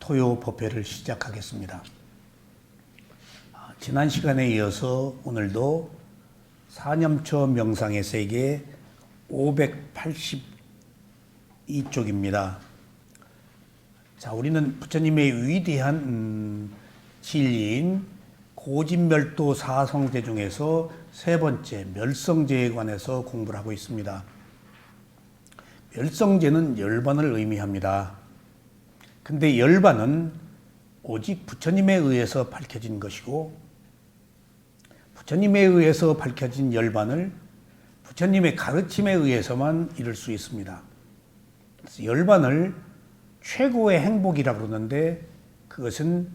토요 법회를 시작하겠습니다. 지난 시간에 이어서 오늘도 사념처 명상의 세계 582쪽입니다. 자, 우리는 부처님의 위대한 진리인 고진멸도 사성제 중에서 세 번째 멸성제에 관해서 공부를 하고 있습니다. 멸성제는 열반을 의미합니다. 근데 열반은 오직 부처님에 의해서 밝혀진 것이고, 부처님에 의해서 밝혀진 열반을 부처님의 가르침에 의해서만 이룰 수 있습니다. 그래서 열반을 최고의 행복이라고 그러는데, 그것은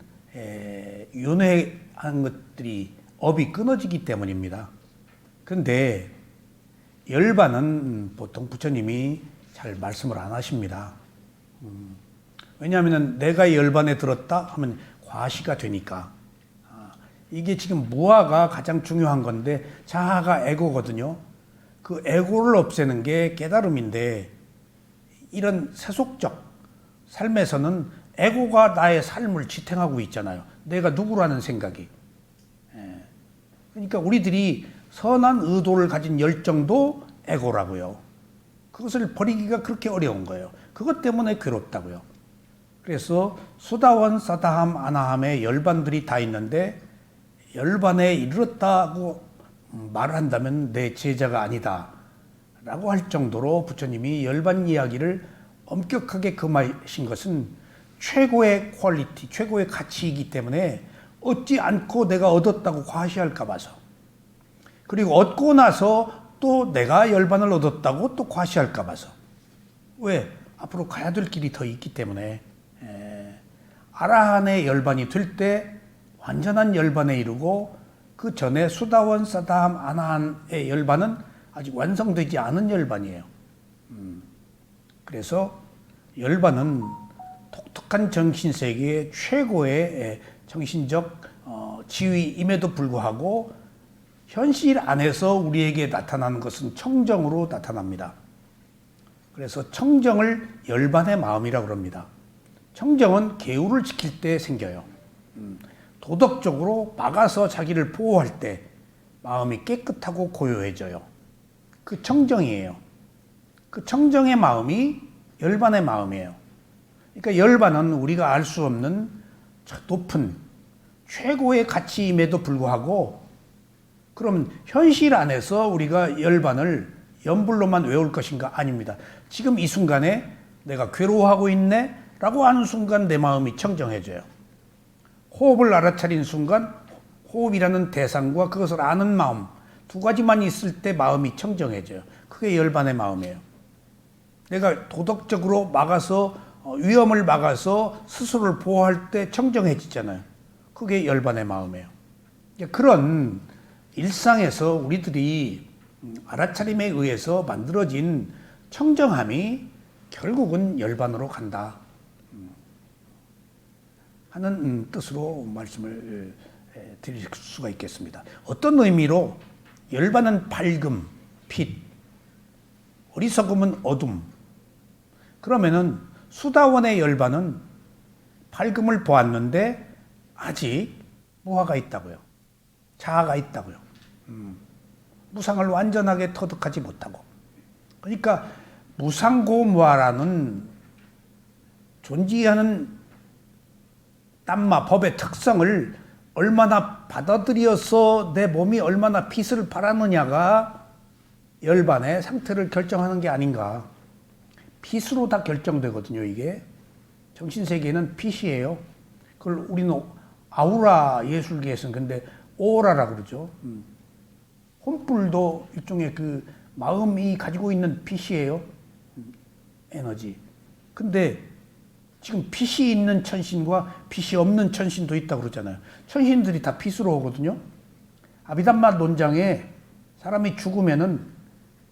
윤회한 것들이 업이 끊어지기 때문입니다. 그런데 열반은 보통 부처님이 잘 말씀을 안 하십니다. 왜냐하면 내가 열반에 들었다 하면 과시가 되니까. 이게 지금 무아가 가장 중요한 건데, 자아가 에고거든요. 그 에고를 없애는 게 깨달음인데, 이런 세속적 삶에서는 에고가 나의 삶을 지탱하고 있잖아요. 내가 누구라는 생각이. 그러니까 우리들이 선한 의도를 가진 열정도 에고라고요. 그것을 버리기가 그렇게 어려운 거예요. 그것 때문에 괴롭다고요. 그래서 수다원, 사다함, 아나함의 열반들이 다 있는데, 열반에 이르렀다고 말을 한다면 내 제자가 아니다 라고 할 정도로 부처님이 열반 이야기를 엄격하게 금하신 것은 최고의 퀄리티, 최고의 가치이기 때문에 얻지 않고 내가 얻었다고 과시할까 봐서, 그리고 얻고 나서 또 내가 열반을 얻었다고 또 과시할까 봐서. 왜? 앞으로 가야 될 길이 더 있기 때문에. 아라한의 열반이 될 때 완전한 열반에 이르고, 그 전에 수다원, 사다함, 아나한의 열반은 아직 완성되지 않은 열반이에요. 그래서 열반은 독특한 정신세계의 최고의 정신적 지위임에도 불구하고 현실 안에서 우리에게 나타나는 것은 청정으로 나타납니다. 그래서 청정을 열반의 마음이라고 합니다. 청정은 계율을 지킬 때 생겨요. 도덕적으로 막아서 자기를 보호할 때 마음이 깨끗하고 고요해져요. 그 청정이에요. 그 청정의 마음이 열반의 마음이에요. 그러니까 열반은 우리가 알 수 없는 높은 최고의 가치임에도 불구하고, 그럼 현실 안에서 우리가 열반을 연불로만 외울 것인가? 아닙니다. 지금 이 순간에 내가 괴로워하고 있네? 라고 하는 순간 내 마음이 청정해져요. 호흡을 알아차린 순간 호흡이라는 대상과 그것을 아는 마음, 두 가지만 있을 때 마음이 청정해져요. 그게 열반의 마음이에요. 내가 도덕적으로 막아서, 위험을 막아서 스스로를 보호할 때 청정해지잖아요. 그게 열반의 마음이에요. 그런 일상에서 우리들이 알아차림에 의해서 만들어진 청정함이 결국은 열반으로 간다 하는 뜻으로 말씀을 드릴 수가 있겠습니다. 어떤 의미로 열반은 밝음, 빛, 어리석음은 어둠. 그러면은 수다원의 열반은 밝음을 보았는데 아직 무아가 있다고요. 자아가 있다고요. 무상을 완전하게 터득하지 못하고. 그러니까 무상고무아라는 존재하는 땀마 법의 특성을 얼마나 받아들여서 내 몸이 얼마나 빛을 발하느냐가 열반의 상태를 결정하는 게 아닌가. 빛으로 다 결정되거든요, 이게. 정신세계는 빛이에요. 그걸 우리는 아우라 예술계에서는 근데 오라라고 그러죠. 혼불도 일종의 그 마음이 가지고 있는 빛이에요. 에너지. 근데 지금 빛이 있는 천신과 빛이 없는 천신도 있다고 그러잖아요. 천신들이 다 빛으로 오거든요. 아비담마 논장에 사람이 죽으면은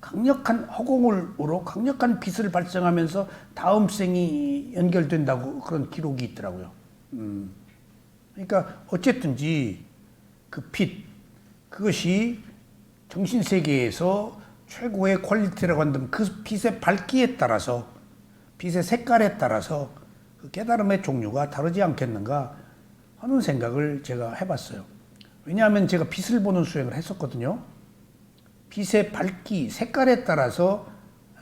강력한 허공으로 강력한 빛을 발생하면서 다음 생이 연결된다고 그런 기록이 있더라고요. 그러니까 어쨌든지 그 빛, 그것이 정신세계에서 최고의 퀄리티라고 한다면 그 빛의 밝기에 따라서, 빛의 색깔에 따라서 그 깨달음의 종류가 다르지 않겠는가 하는 생각을 제가 해봤어요. 왜냐하면 제가 빛을 보는 수행을 했었거든요. 빛의 밝기, 색깔에 따라서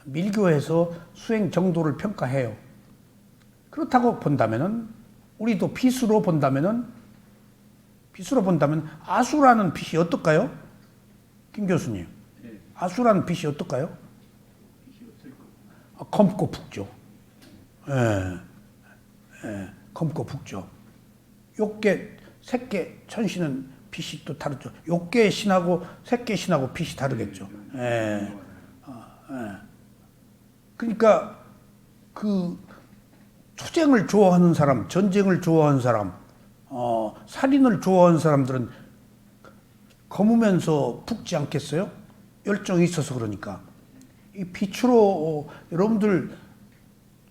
밀교해서 수행 정도를 평가해요. 그렇다고 본다면은 우리도 빛으로 본다면 아수라는 빛이 어떨까요? 김 교수님. 아수라는 빛이 어떨까요? 검고 붉죠. 예, 검고 붉죠. 욕계, 색계, 천신은 빛이 또 다르죠. 욕계 신하고 색계 신하고 빛이 다르겠죠. 그러니까 그 투쟁을 좋아하는 사람, 전쟁을 좋아하는 사람, 살인을 좋아하는 사람들은 검으면서 붉지 않겠어요? 열정이 있어서 그러니까. 이 빛으로 여러분들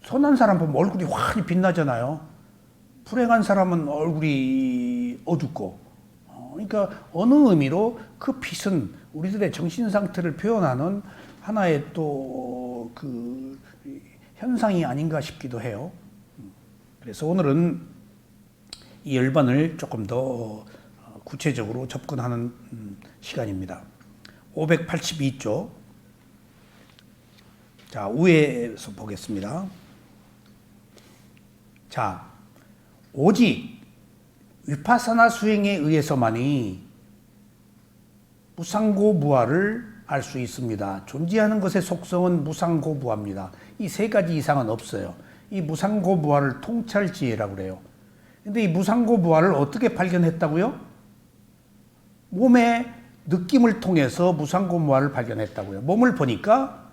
선한 사람 보면 얼굴이 환히 빛나잖아요. 불행한 사람은 얼굴이 어둡고. 그러니까 어느 의미로 그 빛은 우리들의 정신 상태를 표현하는 하나의 또 그 현상이 아닌가 싶기도 해요. 그래서 오늘은 이 열반을 조금 더 구체적으로 접근하는 시간입니다. 582쪽. 자, 위에서 보겠습니다. 자, 오직 위파사나 수행에 의해서만이 무상고무아를 알 수 있습니다. 존재하는 것의 속성은 무상고무아입니다. 이 세 가지 이상은 없어요. 이 무상고무아를 통찰지혜라고 그래요. 근데 이 무상고무아를 어떻게 발견했다고요? 몸의 느낌을 통해서 무상고무아를 발견했다고요. 몸을 보니까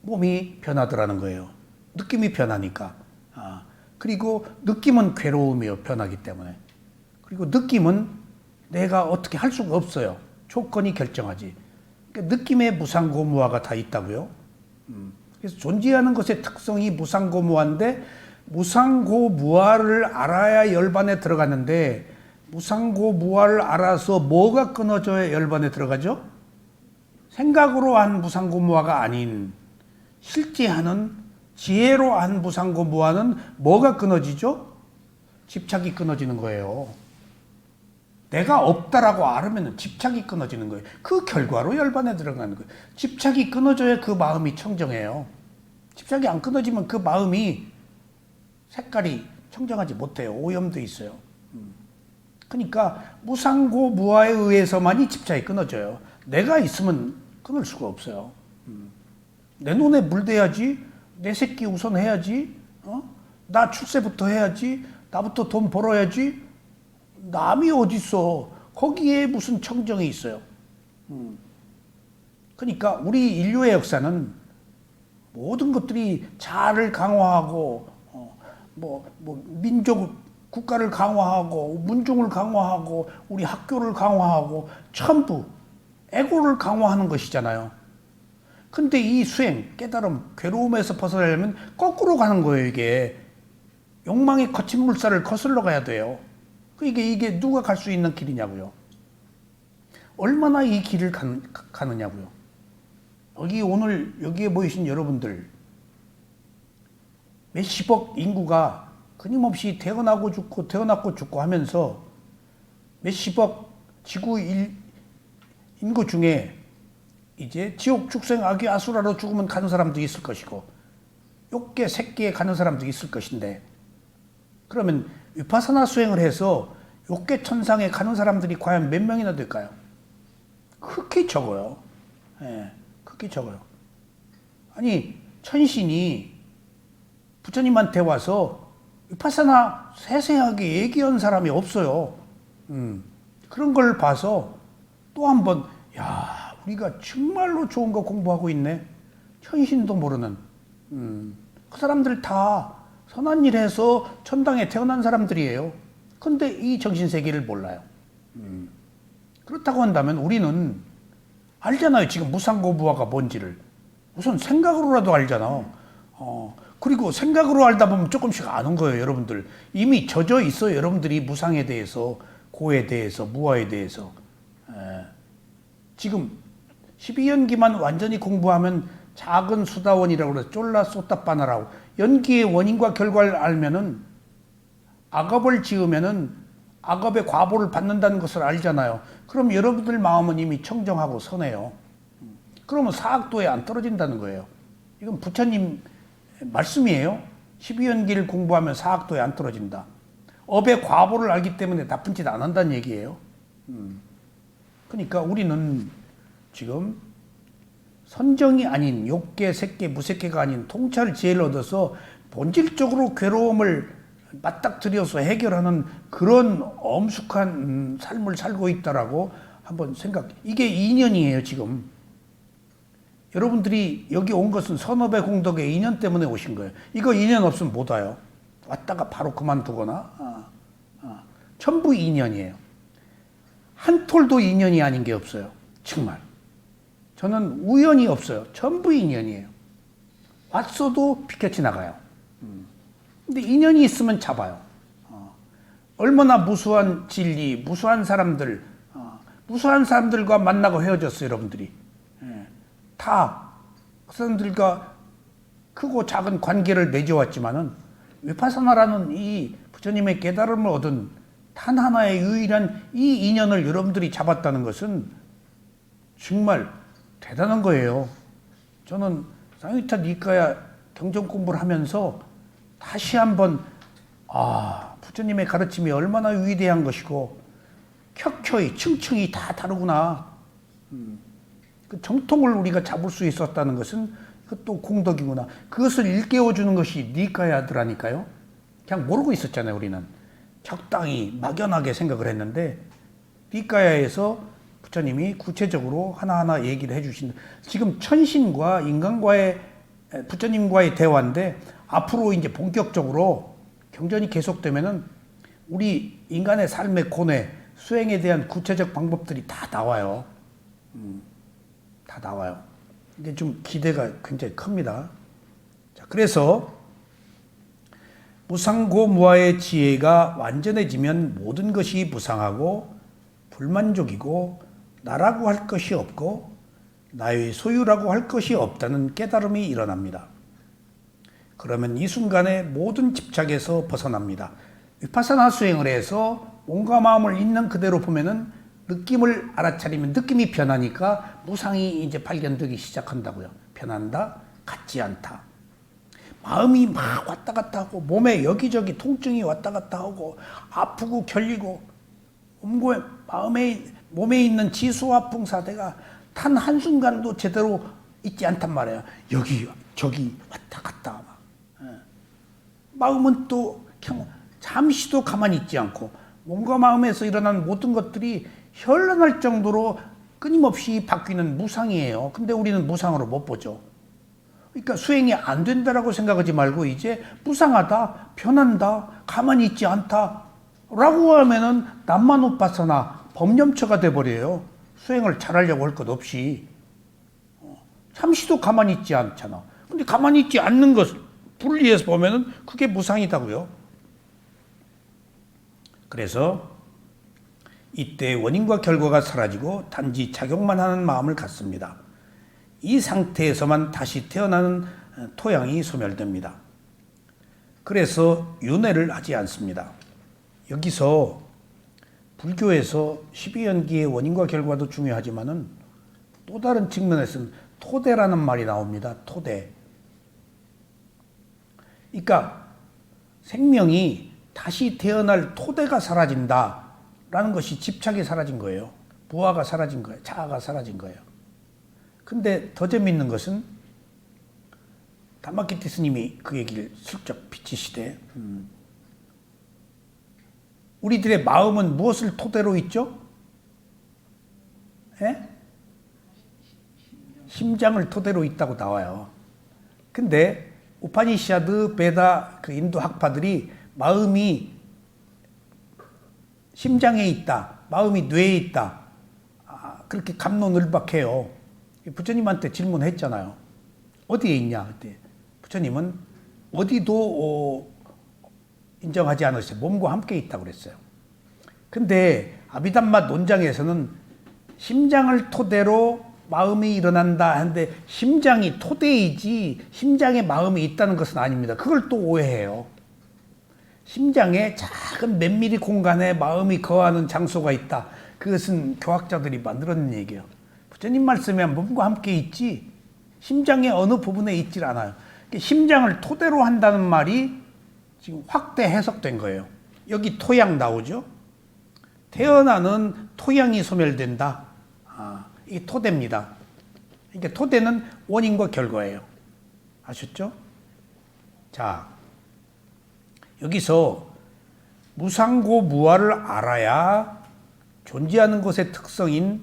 몸이 변하더라는 거예요. 느낌이 변하니까. 그리고 느낌은 괴로움이요. 변하기 때문에. 그리고 느낌은 내가 어떻게 할 수가 없어요. 조건이 결정하지. 그러니까 느낌에 무상고무아가 다 있다고요. 그래서 존재하는 것의 특성이 무상고무아인데 무상고무아를 알아야 열반에 들어가는데 무상고무아를 알아서 뭐가 끊어져야 열반에 들어가죠? 생각으로 한 무상고무아가 아닌 실제 하는 지혜로 한 무상고무아는 뭐가 끊어지죠? 집착이 끊어지는 거예요. 내가 없다라고 알으면 집착이 끊어지는 거예요. 그 결과로 열반에 들어가는 거예요. 집착이 끊어져야 그 마음이 청정해요. 집착이 안 끊어지면 그 마음이 색깔이 청정하지 못해요. 오염돼 있어요. 그러니까 무상고무아에 의해서만이 집착이 끊어져요. 내가 있으면 끊을 수가 없어요. 내 눈에 물 대야지, 내 새끼 우선 해야지, 나 출세부터 해야지, 나부터 돈 벌어야지. 남이 어딨어. 거기에 무슨 청정이 있어요. 그러니까 우리 인류의 역사는 모든 것들이 자아를 강화하고 민족 국가를 강화하고 문종을 강화하고 우리 학교를 강화하고 전부 에고를 강화하는 것이잖아요. 근데 이 수행, 깨달음, 괴로움에서 벗어나려면 거꾸로 가는 거예요. 이게 욕망의 거친 물살을 거슬러 가야 돼요. 이게 누가 갈 수 있는 길이냐고요. 얼마나 이 길을 가느냐고요. 오늘 여기에 모이신 여러분들 몇십억 인구가 끊임없이 태어나고 죽고 하면서 몇십억 지구 인구 중에 이제 지옥 축생 악귀 아수라로 죽으면 가는 사람도 있을 것이고 욕계 색계에 가는 사람도 있을 것인데 그러면 위파사나 수행을 해서 욕계 천상에 가는 사람들이 과연 몇 명이나 될까요? 극히 적어요. 극히 적어요. 아니 천신이 부처님한테 와서 위파사나 세세하게 얘기한 사람이 없어요. 그런 걸 봐서 또 한 번 야 우리가 정말로 좋은 거 공부하고 있네. 천신도 모르는 그 사람들 다 선한 일 해서 천당에 태어난 사람들이에요. 근데 이 정신세계를 몰라요. 그렇다고 한다면 우리는 알잖아요. 지금 무상고무아가 뭔지를. 우선 생각으로라도 알잖아. 그리고 생각으로 알다 보면 조금씩 아는 거예요. 여러분들. 이미 젖어 있어요. 여러분들이 무상에 대해서, 고에 대해서, 무아에 대해서. 지금 12연기만 완전히 공부하면 작은 수다원이라고 그래서 쫄라 쏟다빠나라고 연기의 원인과 결과를 알면은 악업을 지으면은 악업의 과보를 받는다는 것을 알잖아요. 그럼 여러분들 마음은 이미 청정하고 선해요. 그러면 사악도에 안 떨어진다는 거예요. 이건 부처님 말씀이에요. 12연기를 공부하면 사악도에 안 떨어진다. 업의 과보를 알기 때문에 나쁜 짓 안 한다는 얘기예요. 그러니까 우리는 지금 선정이 아닌 욕계, 색계, 무색계가 아닌 통찰 지혜를 얻어서 본질적으로 괴로움을 맞닥뜨려서 해결하는 그런 엄숙한 삶을 살고 있다라고 한번 이게 인연이에요, 지금. 여러분들이 여기 온 것은 선업의 공덕의 인연 때문에 오신 거예요. 이거 인연 없으면 못 와요. 왔다가 바로 그만두거나. 전부 인연이에요. 한 톨도 인연이 아닌 게 없어요. 정말. 저는 우연이 없어요. 전부 인연이에요. 왔어도 비켜치 나가요. 근데 인연이 있으면 잡아요. 얼마나 무수한 진리, 무수한 사람들, 무수한 사람들과 만나고 헤어졌어요, 여러분들이. 다 그 사람들과 크고 작은 관계를 맺어왔지만은 위파사나라는 이 부처님의 깨달음을 얻은 단 하나의 유일한 이 인연을 여러분들이 잡았다는 것은 정말 대단한 거예요. 저는 상유타 니카야 경전 공부를 하면서 다시 한번 부처님의 가르침이 얼마나 위대한 것이고 켜켜이 층층이 다 다르구나. 그 정통을 우리가 잡을 수 있었다는 것은 그것도 공덕이구나. 그것을 일깨워주는 것이 니카야드라니까요. 그냥 모르고 있었잖아요, 우리는. 적당히 막연하게 생각을 했는데 니카야에서 부처님이 구체적으로 하나하나 얘기를 해주신, 지금 천신과 인간과의 부처님과의 대화인데 앞으로 이제 본격적으로 경전이 계속되면은 우리 인간의 삶의 고뇌, 수행에 대한 구체적 방법들이 다 나와요. 다 나와요. 이게 좀 기대가 굉장히 큽니다. 자, 그래서 무상고무아의 지혜가 완전해지면 모든 것이 무상하고 불만족이고 나라고 할 것이 없고 나의 소유라고 할 것이 없다는 깨달음이 일어납니다. 그러면 이 순간에 모든 집착에서 벗어납니다. 위파사나 수행을 해서 몸과 마음을 있는 그대로 보면은 느낌을 알아차리면 느낌이 변하니까 무상이 이제 발견되기 시작한다고요. 변한다, 같지 않다. 마음이 막 왔다 갔다 하고 몸에 여기저기 통증이 왔다 갔다 하고 아프고 결리고 몸에 있는 지수와 풍사대가 단 한순간도 제대로 있지 않단 말이에요. 여기 저기 왔다 갔다 막. 마음은 또 잠시도 가만히 있지 않고 몸과 마음에서 일어나는 모든 것들이 현란할 정도로 끊임없이 바뀌는 무상이에요. 근데 우리는 무상으로 못 보죠. 그러니까 수행이 안 된다라고 생각하지 말고 이제 무상하다, 변한다, 가만히 있지 않다 라고 하면은 남만우파사나 법념처가 돼버려요. 수행을 잘하려고 할 것 없이. 잠시도 가만히 있지 않잖아. 근데 가만히 있지 않는 것을 분리해서 보면은 그게 무상이다고요. 그래서 이때 원인과 결과가 사라지고 단지 작용만 하는 마음을 갖습니다. 이 상태에서만 다시 태어나는 토양이 소멸됩니다. 그래서 윤회를 하지 않습니다. 여기서 불교에서 12연기의 원인과 결과도 중요하지만은 또 다른 측면에서는 토대라는 말이 나옵니다. 토대. 그러니까 생명이 다시 태어날 토대가 사라진다라는 것이 집착이 사라진 거예요. 부하가 사라진 거예요. 자아가 사라진 거예요. 근데 더 재밌는 것은 다마키티 스님이 그 얘기를 슬쩍 비치시되 우리들의 마음은 무엇을 토대로 있죠? 예? 심장을 토대로 있다고 나와요. 근데 우파니샤드, 베다, 그 인도 학파들이 마음이 심장에 있다, 마음이 뇌에 있다, 그렇게 갑론을박해요. 부처님한테 질문했잖아요. 어디에 있냐? 그때 부처님은 어디도 인정하지 않으셨어요. 몸과 함께 있다고 그랬어요. 근데 아비담마 논장에서는 심장을 토대로 마음이 일어난다 하는데 심장이 토대이지 심장에 마음이 있다는 것은 아닙니다. 그걸 또 오해해요. 심장에 작은 몇 미리 공간에 마음이 거하는 장소가 있다. 그것은 교학자들이 만들어낸 얘기예요. 부처님 말씀에 몸과 함께 있지 심장의 어느 부분에 있질 않아요. 심장을 토대로 한다는 말이 지금 확대 해석된 거예요. 여기 토양 나오죠? 태어나는 토양이 소멸된다. 이게 토대입니다. 그러니까 토대는 원인과 결과예요. 아셨죠? 자, 여기서 무상고 무아를 알아야 존재하는 것의 특성인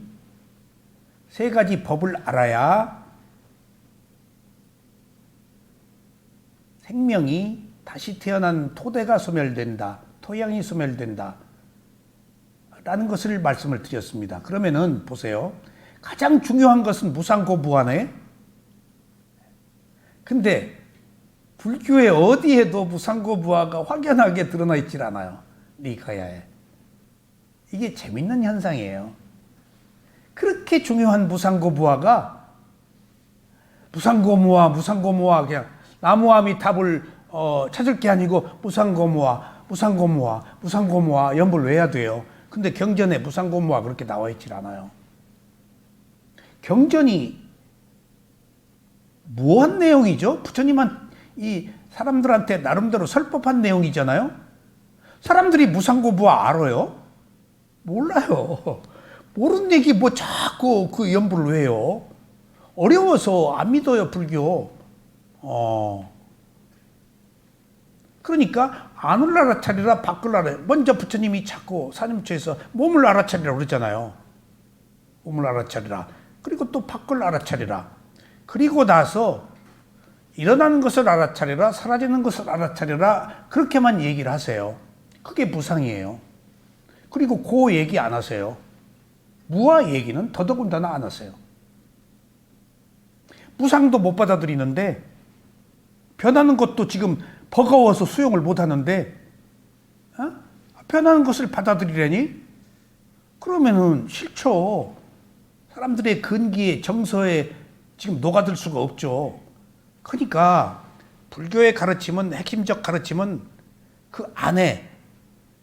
세 가지 법을 알아야 생명이 다시 태어난 토대가 소멸된다. 토양이 소멸된다. 라는 것을 말씀을 드렸습니다. 그러면은 보세요. 가장 중요한 것은 무상고 무아네. 근데 불교의 어디에도 무상고 무아가 확연하게 드러나 있질 않아요. 리카야에. 이게 재밌는 현상이에요. 그렇게 중요한 무상고 무아가 무상고 무아 그냥 나무함이 답을 찾을 게 아니고 무상고 무아 연불 외야 돼요. 근데 경전에 무상고 무아 그렇게 나와 있질 않아요. 경전이 무한 내용이죠. 부처님은 이 사람들한테 나름대로 설법한 내용이잖아요. 사람들이 무상고 무아 알아요? 몰라요. 모르는 얘기 뭐 자꾸 그 연불을 왜 해요? 어려워서 안 믿어요, 불교. 그러니까 안을 알아차리라 밖을 알아요. 먼저 부처님이 자꾸 사념처에서 몸을 알아차리라 그러잖아요. 몸을 알아차리라. 그리고 또 밖을 알아차리라. 그리고 나서 일어나는 것을 알아차리라, 사라지는 것을 알아차리라, 그렇게만 얘기를 하세요. 그게 무상이에요. 그리고 그 얘기 안 하세요. 무아 얘기는 더더군다나 안 하세요. 무상도 못 받아들이는데 변하는 것도 지금 버거워서 수용을 못 하는데 변하는 것을 받아들이려니? 그러면은 싫죠. 사람들의 근기에 정서에 지금 녹아들 수가 없죠. 그러니까 불교의 가르침은 핵심적 가르침은 그 안에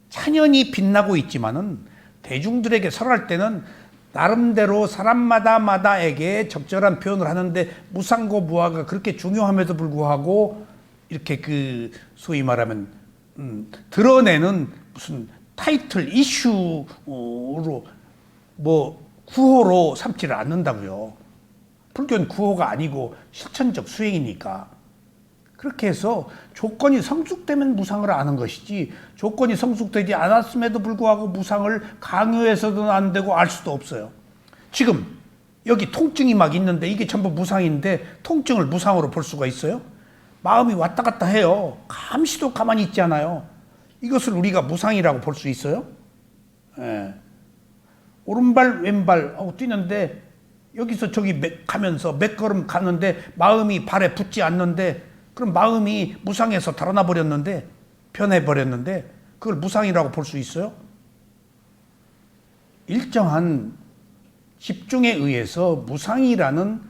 찬연히 빛나고 있지만은 대중들에게 설할 때는 나름대로 사람마다에게 적절한 표현을 하는데 무상고 무아가 그렇게 중요함에도 불구하고 이렇게 그 소위 말하면 드러내는 무슨 타이틀 이슈로 뭐 구호로 삼지를 않는다고요. 불교는 구호가 아니고 실천적 수행이니까. 그렇게 해서 조건이 성숙되면 무상을 아는 것이지 조건이 성숙되지 않았음에도 불구하고 무상을 강요해서도 안 되고 알 수도 없어요. 지금 여기 통증이 막 있는데 이게 전부 무상인데 통증을 무상으로 볼 수가 있어요? 마음이 왔다 갔다 해요. 감시도 가만히 있지 않아요. 이것을 우리가 무상이라고 볼 수 있어요? 예. 오른발 왼발 하고 뛰는데 여기서 저기 가면서 몇 걸음 가는데 마음이 발에 붙지 않는데 그럼 마음이 무상에서 달아나 버렸는데 변해버렸는데 그걸 무상이라고 볼 수 있어요? 일정한 집중에 의해서 무상이라는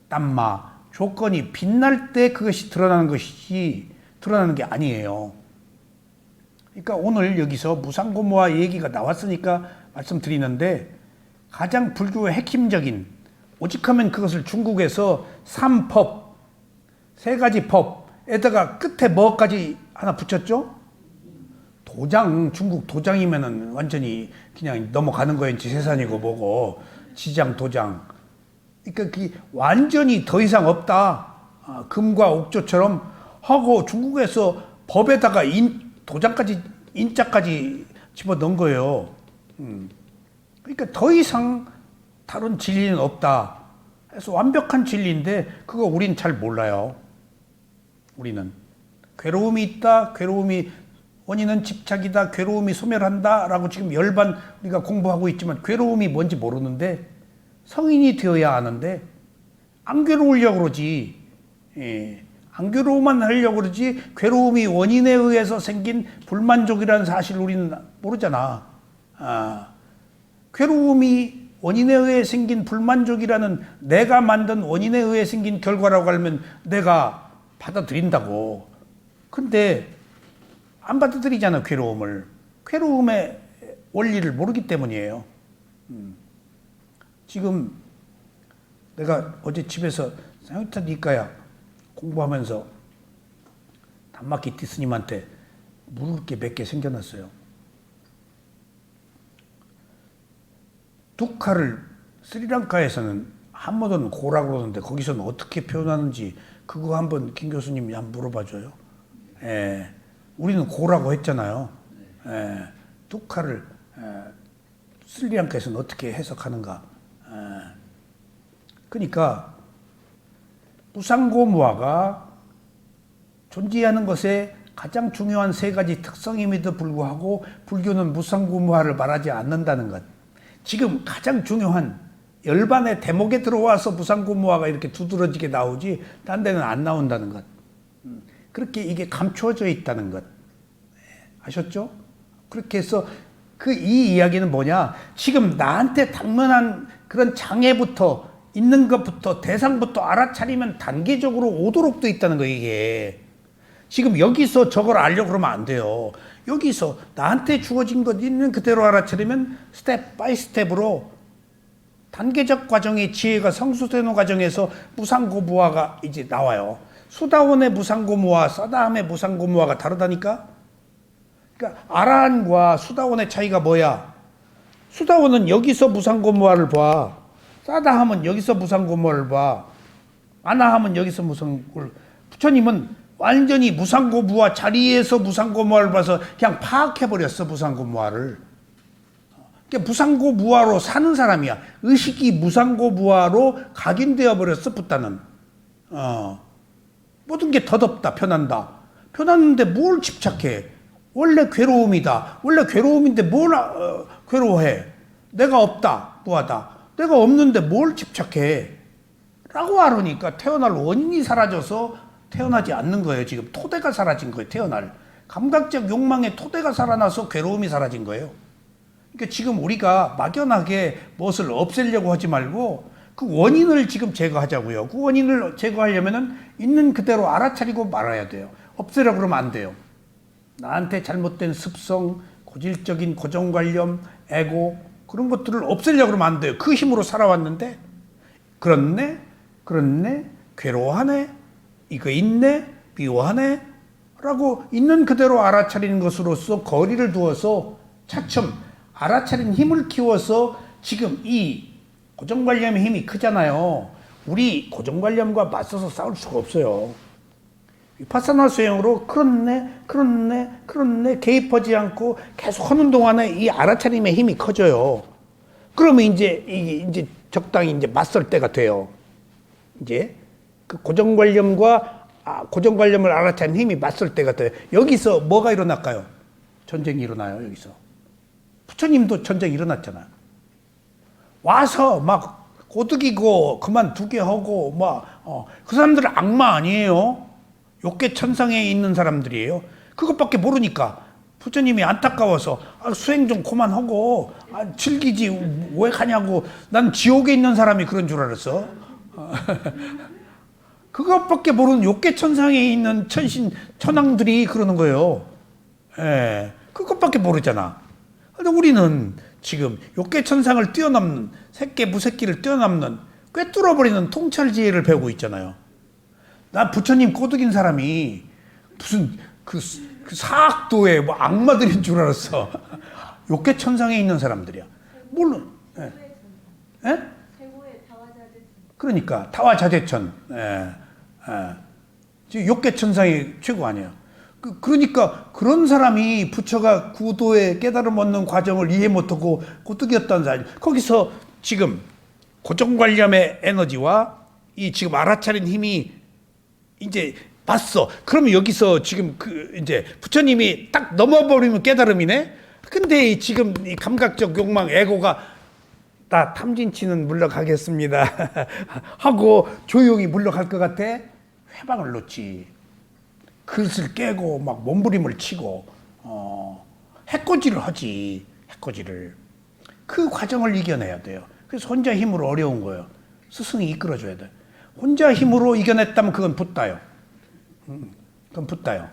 땀마 조건이 빛날 때 그것이 드러나는 것이지 드러나는 게 아니에요. 그러니까 오늘 여기서 무상고무와 얘기가 나왔으니까 말씀드리는데 가장 불교의 핵심적인 오직하면 그것을 중국에서 3법 세 가지 법에다가 끝에 뭐까지 하나 붙였죠? 도장, 중국 도장이면은 완전히 그냥 넘어가는 거였지 세상이고 뭐고 지장 도장. 그러니까 그 완전히 더 이상 없다. 금과 옥조처럼 하고 중국에서 법에다가 도장까지 인자까지 집어넣은 거예요. 그러니까 더 이상 다른 진리는 없다. 그래서 완벽한 진리인데 그거 우린 잘 몰라요. 우리는 괴로움이 있다. 괴로움이 원인은 집착이다. 괴로움이 소멸한다. 라고 지금 열반 우리가 공부하고 있지만 괴로움이 뭔지 모르는데 성인이 되어야 아는데 안 괴로우려고 그러지. 예. 안 괴로움만 하려고 그러지 괴로움이 원인에 의해서 생긴 불만족이라는 사실을 우리는 모르잖아. 괴로움이 원인에 의해 생긴 불만족이라는 내가 만든 원인에 의해 생긴 결과라고 알면 내가 받아들인다고. 근데 안 받아들이잖아, 괴로움을. 괴로움의 원리를 모르기 때문이에요. 지금 내가 어제 집에서 상유타 니까야 공부하면서 단마키티 스님한테 물을 게 몇 개 생겨났어요. 두카를 스리랑카에서는 한모던 고라고 그러는데 거기서는 어떻게 표현하는지 그거 한번 김 교수님이 한번 물어봐줘요. 예, 우리는 고라고 했잖아요. 예, 두카를 스리랑카에서는 어떻게 해석하는가. 그러니까 무상고무화가 존재하는 것에 가장 중요한 세 가지 특성임에도 불구하고 불교는 무상고무화를 말하지 않는다는 것. 지금 가장 중요한 열반의 대목에 들어와서 무상고무화가 이렇게 두드러지게 나오지 딴 데는 안 나온다는 것. 그렇게 이게 감추어져 있다는 것. 아셨죠? 그렇게 해서 이 이야기는 뭐냐? 지금 나한테 당면한 그런 장애부터 있는 것부터 대상부터 알아차리면 단계적으로 오도록 돼 있다는 거 이게. 지금 여기서 저걸 알려고 그러면 안 돼요. 여기서 나한테 주어진 것 있는 그대로 알아차리면 스텝 바이 스텝으로 단계적 과정의 지혜가 성수되는 과정에서 무상고무화가 이제 나와요. 수다원의 무상고무화, 사다함의 무상고무화가 다르다니까? 그러니까 아라한과 수다원의 차이가 뭐야? 수다원은 여기서 무상고무화를 봐. 사다함은 여기서 무상고무화를 봐. 아나함은 여기서 무상고무화를. 부처님은 완전히 무상고무화 자리에서 무상고무화를 봐서 그냥 파악해버렸어, 무상고무화를. 그러니까 무상고무화로 사는 사람이야. 의식이 무상고무화로 각인되어 버렸어, 붓다는. 모든 게 덧없다, 편한다. 편한데 뭘 집착해? 원래 괴로움이다. 원래 괴로움인데 뭘 괴로워해? 내가 없다, 무하다. 내가 없는데 뭘 집착해? 라고 하려니까 태어날 원인이 사라져서 태어나지 않는 거예요. 지금 토대가 사라진 거예요. 태어날 감각적 욕망의 토대가 살아나서 괴로움이 사라진 거예요. 그러니까 지금 우리가 막연하게 무엇을 없애려고 하지 말고 그 원인을 지금 제거하자고요. 그 원인을 제거하려면은 있는 그대로 알아차리고 말아야 돼요. 없애려고 그러면 안 돼요. 나한테 잘못된 습성, 고질적인 고정관념, 에고 그런 것들을 없애려고 그러면 안 돼요. 그 힘으로 살아왔는데 그렇네, 괴로워하네, 이거 있네, 미워하네 라고 있는 그대로 알아차리는 것으로서 거리를 두어서 차츰 알아차린 힘을 키워서 지금 이 고정관념의 힘이 크잖아요. 우리 고정관념과 맞서서 싸울 수가 없어요. 위파사나 수행으로 그렇네 개입하지 않고 계속 하는 동안에 이 알아차림의 힘이 커져요. 그러면 이제 적당히 이제 맞설 때가 돼요. 이제 그 고정관념과 고정관념을 알아차린 힘이 맞설 때가 돼요. 여기서 뭐가 일어날까요? 전쟁이 일어나요. 여기서 부처님도 전쟁이 일어났잖아요. 와서 막 꼬드기고 그만두게 하고 그 사람들은 악마 아니에요. 욕계 천상에 있는 사람들이에요. 그것밖에 모르니까 부처님이 안타까워서 수행 좀 그만하고 즐기지 왜 가냐고. 난 지옥에 있는 사람이 그런 줄 알았어. 그것밖에 모르는 욕계 천상에 있는 천왕들이 그러는 거예요. 예, 그것밖에 모르잖아. 근데 우리는 지금 욕계 천상을 뛰어넘는 새끼 무새끼를 뛰어넘는 꿰뚫어버리는 통찰지혜를 배우고 있잖아요. 난 부처님 꼬드긴 사람이 무슨 그 사악도의 악마들인 줄 알았어. 욕계 천상에 있는 사람들이야. 물론, 예. 예? 그러니까 타와자재천. 욕계 천상이 최고 아니에요. 그러니까 그런 사람이 부처가 구도의 깨달음 얻는 과정을 이해 못하고 꼬드겼다는 사람. 거기서 지금 고정관념의 에너지와 이 지금 알아차린 힘이 이제 봤어. 그러면 여기서 지금 이제 부처님이 딱 넘어버리면 깨달음이네. 근데 지금 이 감각적 욕망, 에고가 나 탐진치는 물러가겠습니다 하고 조용히 물러갈 것 같아. 회방을 놓지. 그릇을 깨고 막 몸부림을 치고 해코지를 하지. 해코지를. 그 과정을 이겨내야 돼요. 그래서 혼자 힘으로 어려운 거예요. 스승이 이끌어줘야 돼. 혼자 힘으로 이겨냈다면 그건 붓다요. 그건 붓다요.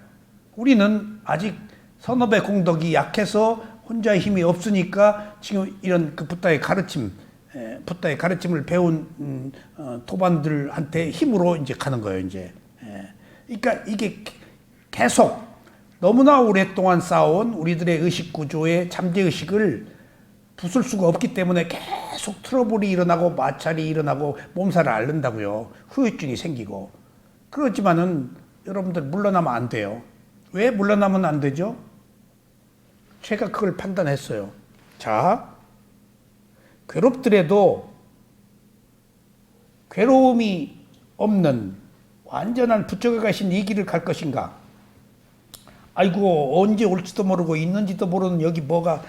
우리는 아직 선업의 공덕이 약해서 혼자의 힘이 없으니까 지금 이런 그 붓다의 가르침을 배운 도반들한테 힘으로 이제 가는 거예요, 이제. 그러니까 이게 계속 너무나 오랫동안 쌓아온 우리들의 의식 구조의 잠재 의식을 부술 수가 없기 때문에 계속 트러블이 일어나고 마찰이 일어나고 몸살을 앓는다고요. 후유증이 생기고. 그렇지만은 여러분들 물러나면 안 돼요. 왜 물러나면 안 되죠? 제가 그걸 판단했어요. 자, 괴롭더라도 괴로움이 없는 완전한 부처가 가신 이 길을 갈 것인가? 아이고, 언제 올지도 모르고 있는지도 모르는 여기 뭐가,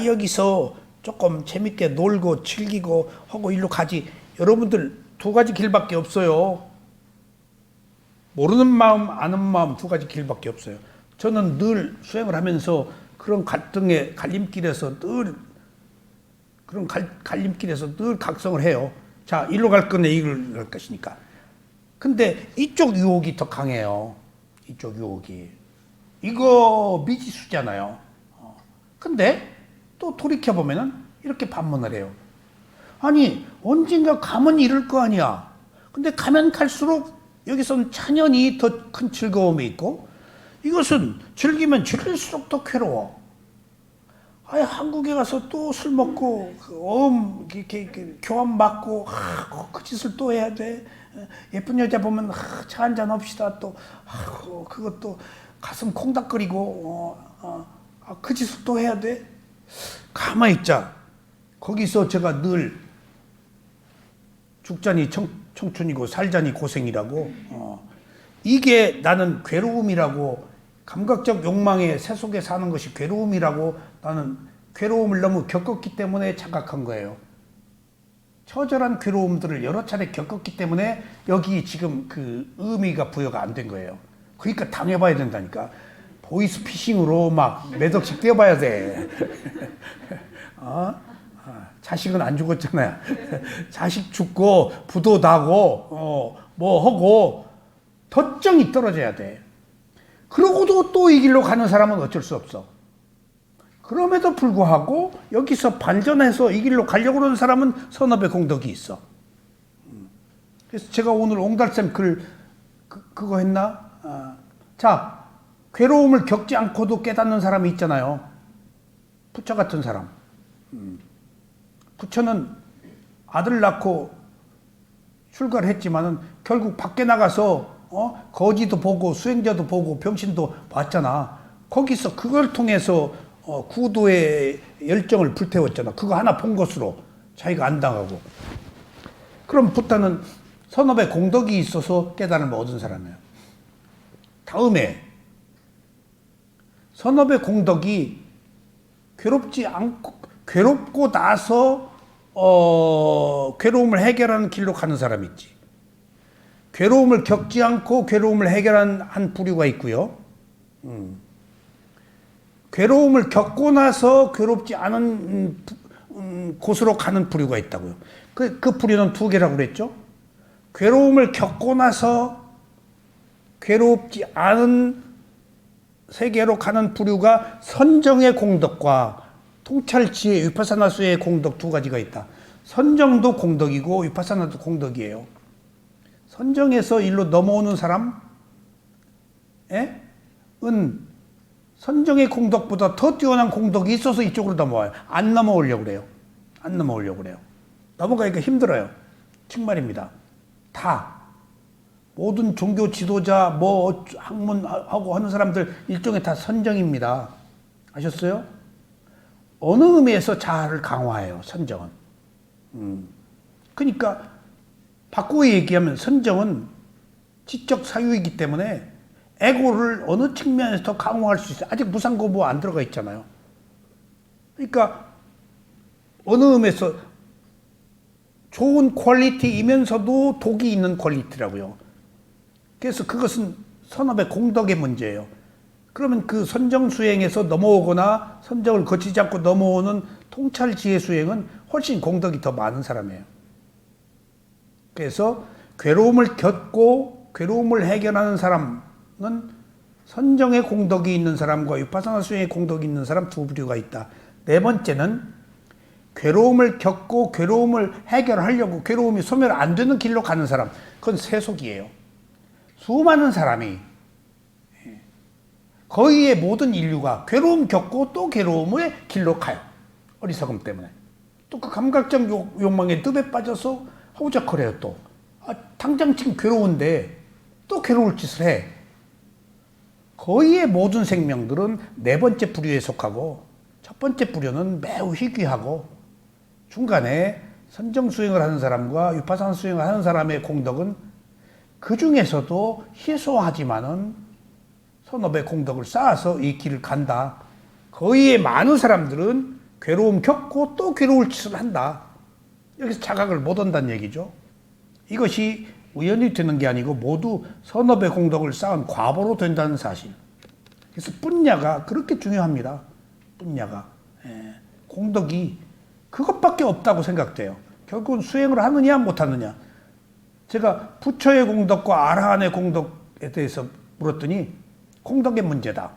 여기서 조금 재밌게 놀고 즐기고 하고 일로 가지. 여러분들 두 가지 길밖에 없어요. 모르는 마음, 아는 마음 두 가지 길밖에 없어요. 저는 늘 수행을 하면서 그런 갈등의 갈림길에서 늘 그런 갈림길에서 늘 각성을 해요. 자, 일로 갈 거네, 이걸 갈 것이니까. 근데 이쪽 유혹이 더 강해요. 이쪽 유혹이. 이거 미지수잖아요. 근데 또 돌이켜보면은 이렇게 반문을 해요. 아니, 언젠가 가면 이럴 거 아니야. 근데 가면 갈수록 여기서는 찬연히 더 큰 즐거움이 있고, 이것은 즐기면 즐길수록 더 괴로워. 한국에 가서 또 술 먹고, 이렇게 교환 받고, 그 짓을 또 해야 돼. 예쁜 여자 보면, 차 한잔 합시다. 또, 그것도 가슴 콩닥거리고, 그 짓을 또 해야 돼. 가만히 있자. 거기서 제가 늘 죽자니 청춘이고 살자니 고생이라고. 이게 나는 괴로움이라고, 감각적 욕망의 새 속에 사는 것이 괴로움이라고, 나는 괴로움을 너무 겪었기 때문에 자각한 거예요. 처절한 괴로움들을 여러 차례 겪었기 때문에 여기 지금 그 의미가 부여가 안 된 거예요. 그러니까 당해봐야 된다니까. 보이스피싱으로 막 몇 억씩 떼어봐야 돼. 자식은 안 죽었잖아요. 자식 죽고 부도 나고 뭐 하고 덧정이 떨어져야 돼. 그러고도 또 이 길로 가는 사람은 어쩔 수 없어. 그럼에도 불구하고 여기서 반전해서 이 길로 가려고 하는 사람은 선업의 공덕이 있어. 그래서 제가 오늘 옹달샘 글 그거 했나? 자, 괴로움을 겪지 않고도 깨닫는 사람이 있잖아요. 부처 같은 사람. 부처는 아들 낳고 출가를 했지만은 결국 밖에 나가서 거지도 보고 수행자도 보고 병신도 봤잖아. 거기서 그걸 통해서 구도의 열정을 불태웠잖아. 그거 하나 본 것으로 자기가 안 당하고. 그럼 부타는 선업의 공덕이 있어서 깨달음을 얻은 사람이에요. 다음에 선업의 공덕이 괴롭고 나서 괴로움을 해결하는 길로 가는 사람이 있지. 괴로움을 겪지 않고 괴로움을 해결한 한 부류가 있고요. 괴로움을 겪고 나서 괴롭지 않은 곳으로 가는 부류가 있다고요. 그 부류는 두 개라고 그랬죠. 괴로움을 겪고 나서 괴롭지 않은 세계로 가는 부류가 선정의 공덕과 통찰지의 위파사나 수의 공덕 두 가지가 있다. 선정도 공덕이고 위파사나도 공덕이에요. 선정에서 일로 넘어오는 사람은 선정의 공덕보다 더 뛰어난 공덕이 있어서 이쪽으로 넘어와요. 안 넘어오려고 그래요. 안 넘어오려고 그래요. 넘어가기가 힘들어요. 정말입니다. 다 모든 종교 지도자 뭐 학문하고 하는 사람들 일종의 다 선정입니다. 아셨어요? 어느 의미에서 자아를 강화해요. 선정은. 그러니까 바꾸어 얘기하면 선정은 지적 사유이기 때문에 에고를 어느 측면에서 더 강화할 수 있어요. 아직 무상고부 안 들어가 있잖아요. 그러니까 어느 의미에서 좋은 퀄리티이면서도 독이 있는 퀄리티라고요. 그래서 그것은 선업의 공덕의 문제예요. 그러면 그 선정 수행에서 넘어오거나 선정을 거치지 않고 넘어오는 통찰 지혜 수행은 훨씬 공덕이 더 많은 사람이에요. 그래서 괴로움을 겪고 괴로움을 해결하는 사람은 선정의 공덕이 있는 사람과 위파사나 수행의 공덕이 있는 사람 두 부류가 있다. 네 번째는 괴로움을 겪고 괴로움을 해결하려고 괴로움이 소멸 안 되는 길로 가는 사람. 그건 세속이에요. 수많은 사람이 거의의 모든 인류가 괴로움 겪고 또 괴로움의 길로 가요. 어리석음 때문에. 또 그 감각적 욕망에 늪에 빠져서 허우적거려요 또. 당장 지금 괴로운데 또 괴로울 짓을 해. 거의의 모든 생명들은 네 번째 부류에 속하고 첫 번째 부류는 매우 희귀하고 중간에 선정 수행을 하는 사람과 위파사나 수행을 하는 사람의 공덕은 그 중에서도 희소하지만은 서너 배 공덕을 쌓아서 이 길을 간다. 거의의 많은 사람들은 괴로움 겪고 또 괴로울 짓을 한다. 여기서 자각을 못 한다는 얘기죠. 이것이 우연히 되는 게 아니고 모두 서너 배 공덕을 쌓은 과보로 된다는 사실. 그래서 뿐야가 그렇게 중요합니다. 뿐야가. 공덕이 그것밖에 없다고 생각돼요. 결국은 수행을 하느냐 못하느냐. 제가 부처의 공덕과 아라한의 공덕에 대해서 물었더니 공덕의 문제다.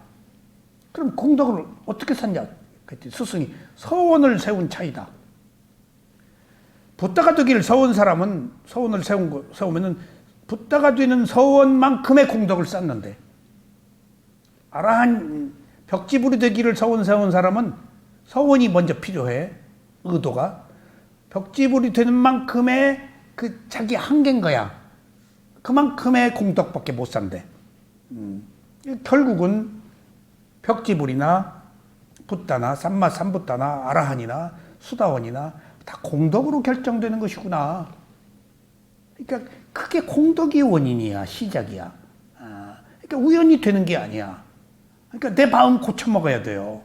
그럼 공덕을 어떻게 찾냐? 그랬더니 스승이 서원을 세운 차이다. 붓다가 되기를 서운 사람은 서원을 세우면은 붓다가 되는 서원만큼의 공덕을 쌓는데 아라한 벽지불이 되기를 서원 세운 사람은 서원이 먼저 필요해. 의도가 벽지불이 되는 만큼의 그 자기 한계인 거야. 그만큼의 공덕밖에 못 산대. 결국은 벽지불이나 붓다나 삼마삼붓다나 아라한이나 수다원이나 다 공덕으로 결정되는 것이구나. 그러니까 그게 공덕이 원인이야. 시작이야. 그러니까 우연히 되는 게 아니야. 그러니까 내 마음 고쳐 먹어야 돼요.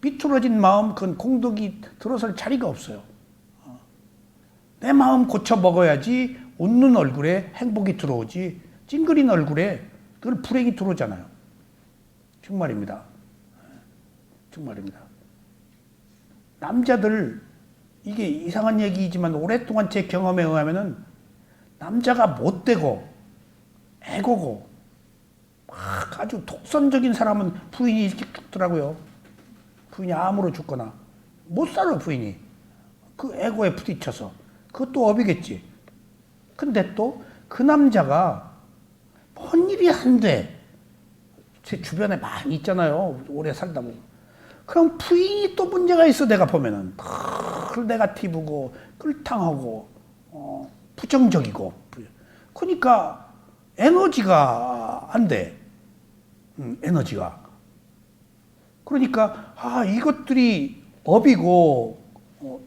비뚤어진 마음, 그건 공덕이 들어설 자리가 없어요. 내 마음 고쳐 먹어야지 웃는 얼굴에 행복이 들어오지, 찡그린 얼굴에 그건 불행이 들어오잖아요. 정말입니다. 정말입니다. 남자들, 이게 이상한 얘기이지만 오랫동안 제 경험에 의하면은 남자가 못되고 애고고 막 아주 독선적인 사람은 부인이 일찍 죽더라고요. 부인이 암으로 죽거나 못 살아 부인이. 그 애고에 부딪혀서. 그것도 업이겠지. 근데 또 그 남자가 뭔 일이 안 돼. 제 주변에 많이 있잖아요. 오래 살다 보면. 그럼 부인이 또 문제가 있어. 내가 보면은 늘 네거티브고 끌탕하고 부정적이고. 그러니까 에너지가 안 돼. 에너지가. 그러니까 이것들이 업이고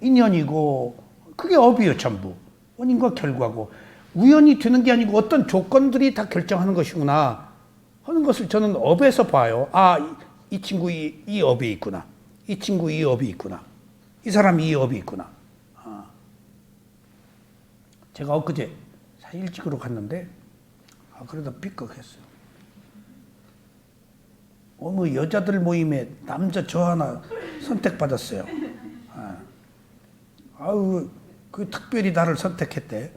인연이고 그게 업이에요. 전부. 원인과 결과고. 우연히 되는 게 아니고 어떤 조건들이 다 결정하는 것이구나 하는 것을 저는 업에서 봐요. 이 친구 이 업이 있구나. 이 친구 이 업이 있구나. 이 사람 이 업이 있구나. 제가 엊그제 사일찍으로 갔는데 그래도 삐걱했어요. 어느 여자들 모임에 남자 저 하나 선택받았어요. 그 특별히 나를 선택했대.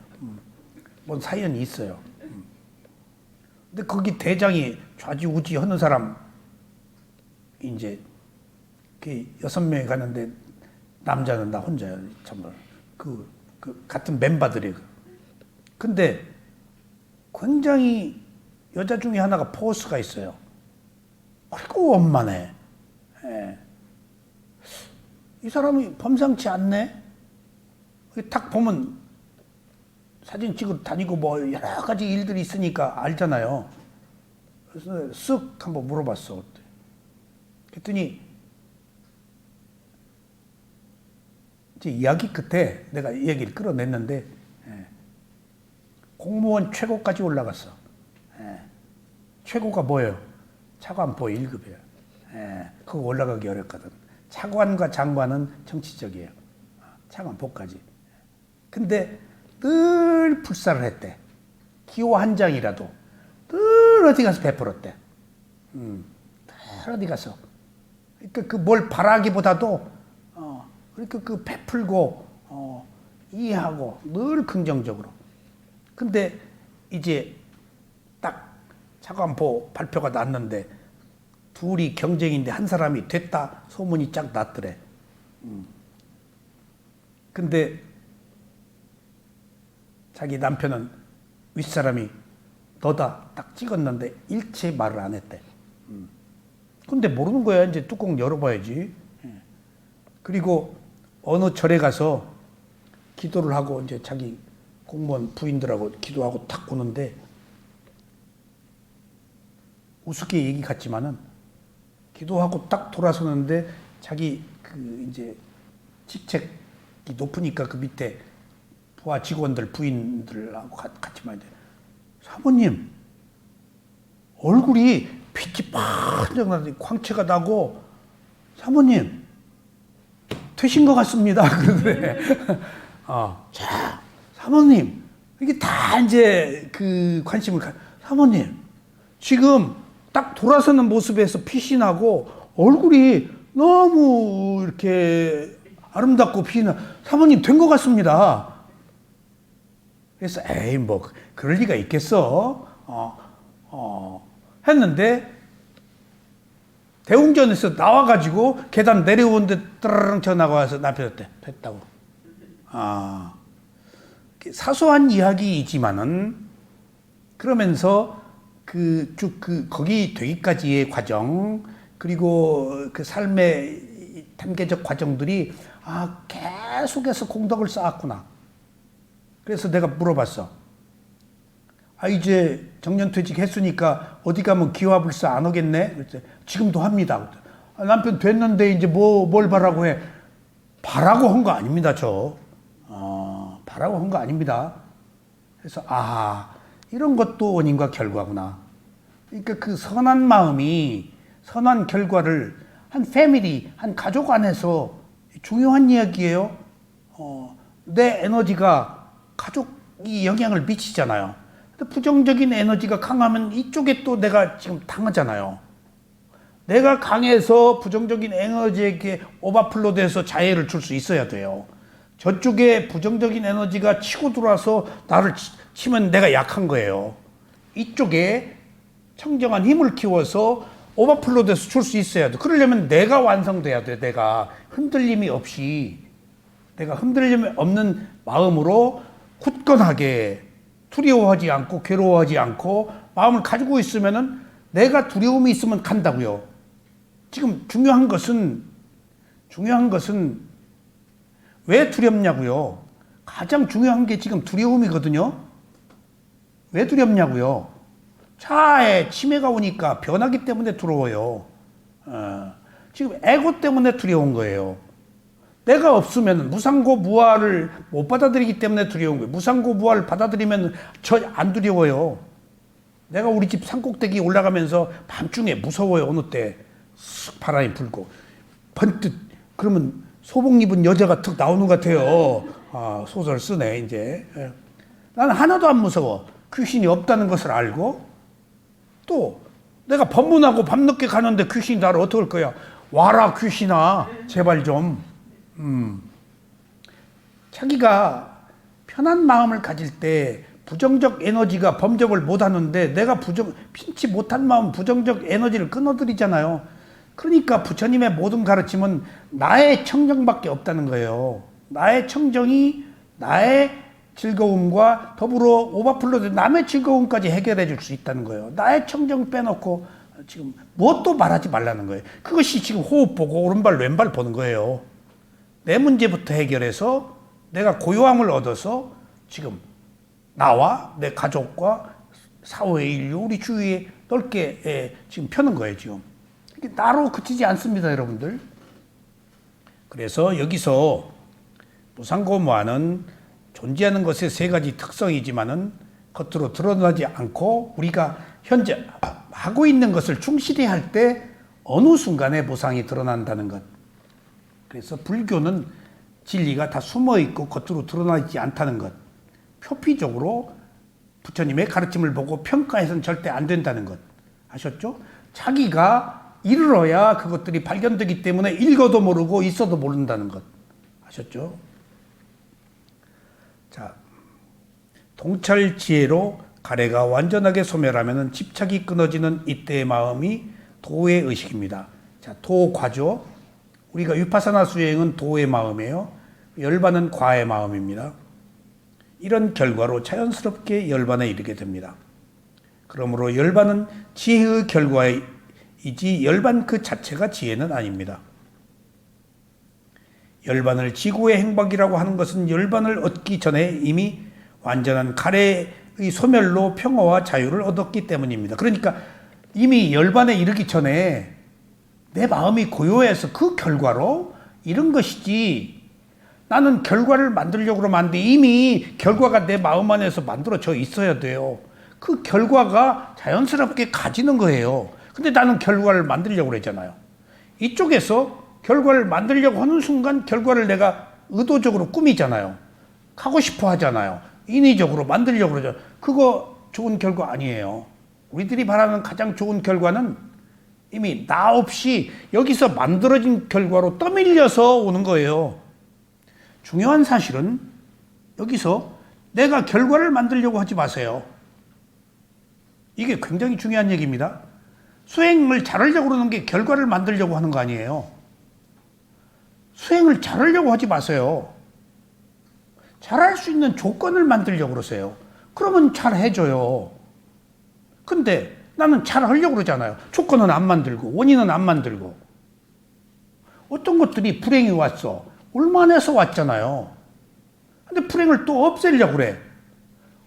뭔 사연이 있어요. 근데 거기 대장이 좌지우지 하는 사람 이제 그 6명이 가는데 남자는 나 혼자야. 정말 그 같은 멤버들이. 근데 굉장히 여자 중에 하나가 포스가 있어요. 그리고 원만해. 이 사람이 범상치 않네. 딱 보면 사진 찍으러 다니고 뭐 여러 가지 일들이 있으니까 알잖아요. 그래서 쓱 한번 물어봤어. 그랬더니 이제 이야기 끝에 내가 이 얘기를 끌어냈는데 공무원 최고까지 올라갔어. 최고가 뭐예요? 차관보 1급이에요. 그거 올라가기 어렵거든. 차관과 장관은 정치적이에요. 차관보까지. 근데 늘 불사를 했대. 기호 한 장이라도 늘 어디 가서 베풀었대. 늘 어디 가서. 그러니까 그 뭘 바라기보다도 그러니까 그 베풀고 이해하고 늘 긍정적으로. 근데 이제 딱 차관보 발표가 났는데 둘이 경쟁인데 한 사람이 됐다 소문이 쫙 났더래. 근데 자기 남편은 윗사람이 너다 딱 찍었는데 일체 말을 안 했대. 근데 모르는 거야. 이제 뚜껑 열어봐야지. 그리고 어느 절에 가서 기도를 하고 이제 자기 공무원 부인들하고 기도하고 탁 오는데 우습게 얘기 같지만은 기도하고 딱 돌아서는데 자기 그 이제 직책이 높으니까 그 밑에 부하 직원들 부인들하고 같이 말인데 사모님 얼굴이 빛이 반짝 나는데 광채가 나고 사모님 되신 것 같습니다. 그러더래. 자 사모님 이게 다 이제 그 관심을 사모님 지금 딱 돌아서는 모습에서 빛이 나고 얼굴이 너무 이렇게 아름답고 빛이 나 사모님 된 것 같습니다. 그래서 에이 뭐 그럴 리가 있겠어. 했는데 대웅전에서 나와가지고 계단 내려오는데 따르릉 쳐 나가서 남편한테 됐다고. 사소한 이야기이지만은 그러면서 거기 되기까지의 과정 그리고 그 삶의 단계적 과정들이 계속해서 공덕을 쌓았구나. 그래서 내가 물어봤어. 이제 정년퇴직 했으니까 어디 가면 기와불사 안 오겠네? 그랬더니 지금도 합니다. 남편 됐는데 이제 뭘 바라고 해? 바라고 한 거 아닙니다, 바라고 한 거 아닙니다. 그래서 이런 것도 원인과 결과구나. 그러니까 그 선한 마음이 선한 결과를 한 패밀리, 한 가족 안에서 중요한 이야기예요. 내 에너지가 가족이 영향을 미치잖아요. 근데 부정적인 에너지가 강하면 이쪽에 또 내가 지금 당하잖아요. 내가 강해서 부정적인 에너지에게 오버플로 돼서 자해를 줄 수 있어야 돼요. 저쪽에 부정적인 에너지가 치고 들어와서 나를 치면 내가 약한 거예요. 이쪽에 청정한 힘을 키워서 오버플로 돼서 줄 수 있어야 돼. 그러려면 내가 완성돼야 돼. 내가 흔들림이 없이 내가 흔들림이 없는 마음으로 굳건하게 두려워하지 않고 괴로워하지 않고 마음을 가지고 있으면은 내가 두려움이 있으면 간다고요. 지금 중요한 것은 왜 두렵냐고요. 가장 중요한 게 지금 두려움이거든요. 왜 두렵냐고요. 차에 치매가 오니까 변하기 때문에 두려워요. 지금 에고 때문에 두려운 거예요. 내가 없으면 무상고 무아를 못 받아들이기 때문에 두려운 거예요. 무상고 무아를 받아들이면 저 안 두려워요. 내가 우리 집 산꼭대기 올라가면서 밤중에 무서워요. 어느 때 쓱 바람이 불고 번뜩 그러면 소복 입은 여자가 툭 나오는 것 같아요. 소설 쓰네 이제. 나는 하나도 안 무서워. 귀신이 없다는 것을 알고 또 내가 법문하고 밤늦게 가는데 귀신이 나를 어떻게 할 거야. 와라 귀신아 제발 좀. 자기가 편한 마음을 가질 때 부정적 에너지가 범접을 못하는데 내가 pin치 못한 마음 부정적 에너지를 끊어들이잖아요. 그러니까 부처님의 모든 가르침은 나의 청정밖에 없다는 거예요. 나의 청정이 나의 즐거움과 더불어 오버플로 된 남의 즐거움까지 해결해 줄 수 있다는 거예요. 나의 청정 빼놓고 지금 무엇도 말하지 말라는 거예요. 그것이 지금 호흡 보고 오른발 왼발 보는 거예요. 내 문제부터 해결해서 내가 고요함을 얻어서 지금 나와 내 가족과 사회 인류 우리 주위에 넓게 지금 펴는 거예요. 지금 이게 나로 그치지 않습니다, 여러분들. 그래서 여기서 무상고무아는 존재하는 것의 세 가지 특성이지만은 겉으로 드러나지 않고 우리가 현재 하고 있는 것을 충실히 할 때 어느 순간에 무상이 드러난다는 것. 그래서 불교는 진리가 다 숨어 있고 겉으로 드러나지 않다는 것. 표피적으로 부처님의 가르침을 보고 평가해서는 절대 안 된다는 것. 아셨죠? 자기가 이르러야 그것들이 발견되기 때문에 읽어도 모르고 있어도 모른다는 것. 아셨죠? 자, 통찰 지혜로 가래가 완전하게 소멸하면 집착이 끊어지는 이때의 마음이 도의 의식입니다. 자, 도과죠. 우리가 위파사나 수행은 도의 마음이에요. 열반은 과의 마음입니다. 이런 결과로 자연스럽게 열반에 이르게 됩니다. 그러므로 열반은 지혜의 결과이지 열반 그 자체가 지혜는 아닙니다. 열반을 지구의 행박이라고 하는 것은 열반을 얻기 전에 이미 완전한 가래의 소멸로 평화와 자유를 얻었기 때문입니다. 그러니까 이미 열반에 이르기 전에 내 마음이 고요해서 그 결과로 이런 것이지, 나는 결과를 만들려고 그러면 안 돼. 이미 결과가 내 마음 안에서 만들어져 있어야 돼요. 그 결과가 자연스럽게 가지는 거예요. 근데 나는 결과를 만들려고 그랬잖아요. 이쪽에서 결과를 만들려고 하는 순간 결과를 내가 의도적으로 꾸미잖아요. 하고 싶어 하잖아요. 인위적으로 만들려고 그러죠. 그거 좋은 결과 아니에요. 우리들이 바라는 가장 좋은 결과는 이미 나 없이 여기서 만들어진 결과로 떠밀려서 오는 거예요. 중요한 사실은 여기서 내가 결과를 만들려고 하지 마세요. 이게 굉장히 중요한 얘기입니다. 수행을 잘하려고 그러는 게 결과를 만들려고 하는 거 아니에요. 수행을 잘하려고 하지 마세요. 잘할 수 있는 조건을 만들려고 그러세요. 그러면 잘해줘요. 근데 나는 잘하려고 그러잖아요. 조건은 안 만들고 원인은 안 만들고. 어떤 것들이 불행이 왔어. 올만해서 왔잖아요. 근데 불행을 또 없애려고 그래.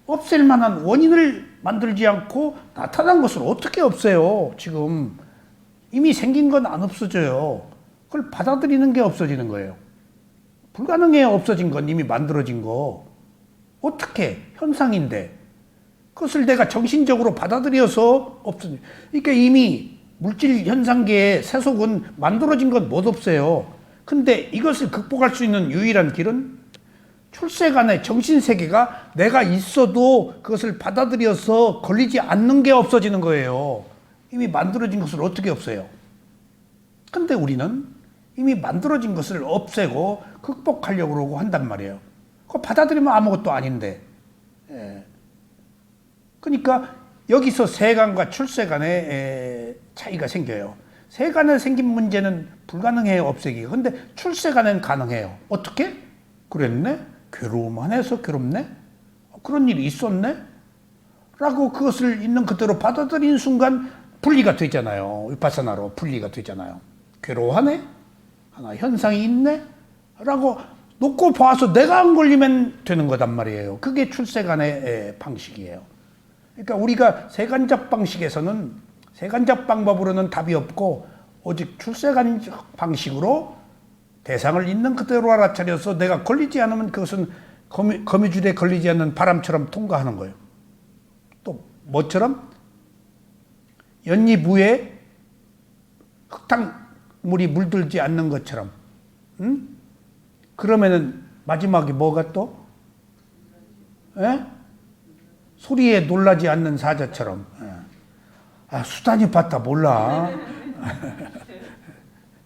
없앨 만한 원인을 만들지 않고 나타난 것을 어떻게 없애요? 지금 이미 생긴 건 안 없어져요. 그걸 받아들이는 게 없어지는 거예요. 불가능해요. 없어진 건 이미 만들어진 거. 어떻게? 현상인데. 그것을 내가 정신적으로 받아들여서 없어져. 그러니까 이미 물질 현상계의 세속은 만들어진 건 못 없어요. 근데 이것을 극복할 수 있는 유일한 길은 출세간의 정신세계가 내가 있어도 그것을 받아들여서 걸리지 않는 게 없어지는 거예요. 이미 만들어진 것을 어떻게 없애요? 근데 우리는 이미 만들어진 것을 없애고 극복하려고 그러고 한단 말이에요. 그거 받아들이면 아무것도 아닌데. 예. 그러니까 여기서 세간과 출세간의 차이가 생겨요. 세간에 생긴 문제는 불가능해요, 없애기가. 근데 출세간에는 가능해요. 어떻게? 그랬네? 괴로움만 해서 괴롭네? 그런 일이 있었네? 라고 그것을 있는 그대로 받아들이는 순간 분리가 되잖아요. 위파사나로 분리가 되잖아요. 괴로워하네? 하나 현상이 있네? 라고 놓고 봐서 내가 안 걸리면 되는 거단 말이에요. 그게 출세간의 방식이에요. 그러니까 우리가 세간적 방식에서는, 세간적 방법으로는 답이 없고 오직 출세간적 방식으로 대상을 있는 그대로 알아차려서 내가 걸리지 않으면 그것은 거미줄에 걸리지 않는 바람처럼 통과하는 거예요. 또 뭐처럼? 연잎 위에 흙탕물이 물들지 않는 것처럼. 응? 그러면은 마지막에 뭐가 또? 에? 소리에 놀라지 않는 사자처럼. 아, 수단이 봤다 몰라.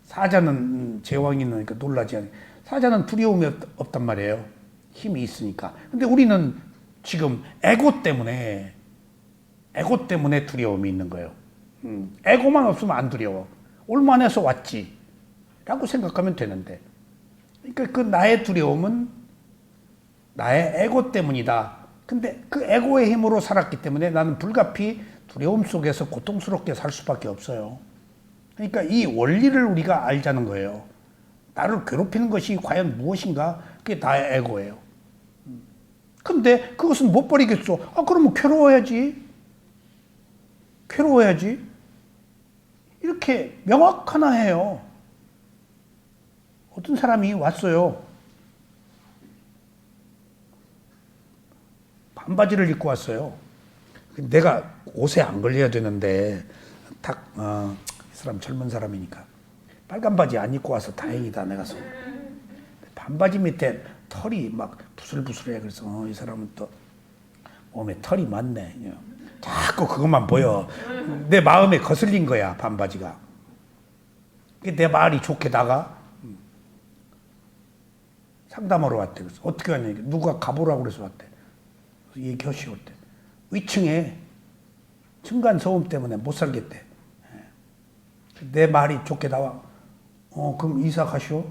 사자는 제왕이 있으니까 놀라지 않아. 사자는 두려움이 없단 말이에요. 힘이 있으니까. 근데 우리는 지금 에고 때문에 두려움이 있는 거예요. 에고만 없으면 안 두려워. 올만해서 왔지 라고 생각하면 되는데, 그러니까 그 나의 두려움은 나의 에고 때문이다. 근데 그 에고의 힘으로 살았기 때문에 나는 불가피 두려움 속에서 고통스럽게 살 수밖에 없어요. 그러니까 이 원리를 우리가 알자는 거예요. 나를 괴롭히는 것이 과연 무엇인가? 그게 나의 에고예요. 근데 그것은 못 버리겠어. 아, 그러면 괴로워야지. 이렇게 명확하나 해요. 어떤 사람이 왔어요. 반바지를 입고 왔어요. 내가 옷에 안 걸려야 되는데 이 사람 젊은 사람이니까 빨간 바지 안 입고 와서 다행이다. 내가 반바지 밑에 털이 막 부슬부슬해. 그래서 이 사람은 또 몸에 털이 많네. 자꾸 그것만 보여. 내 마음에 거슬린 거야, 반바지가. 내 말이 좋게 나가. 상담하러 왔대. 그래서 어떻게 하냐. 누가 가보라고 그래서 왔대. 얘기하시오. 위층에 층간소음 때문에 못 살겠대. 내 말이 좋게 나와. 그럼 이사 가시오.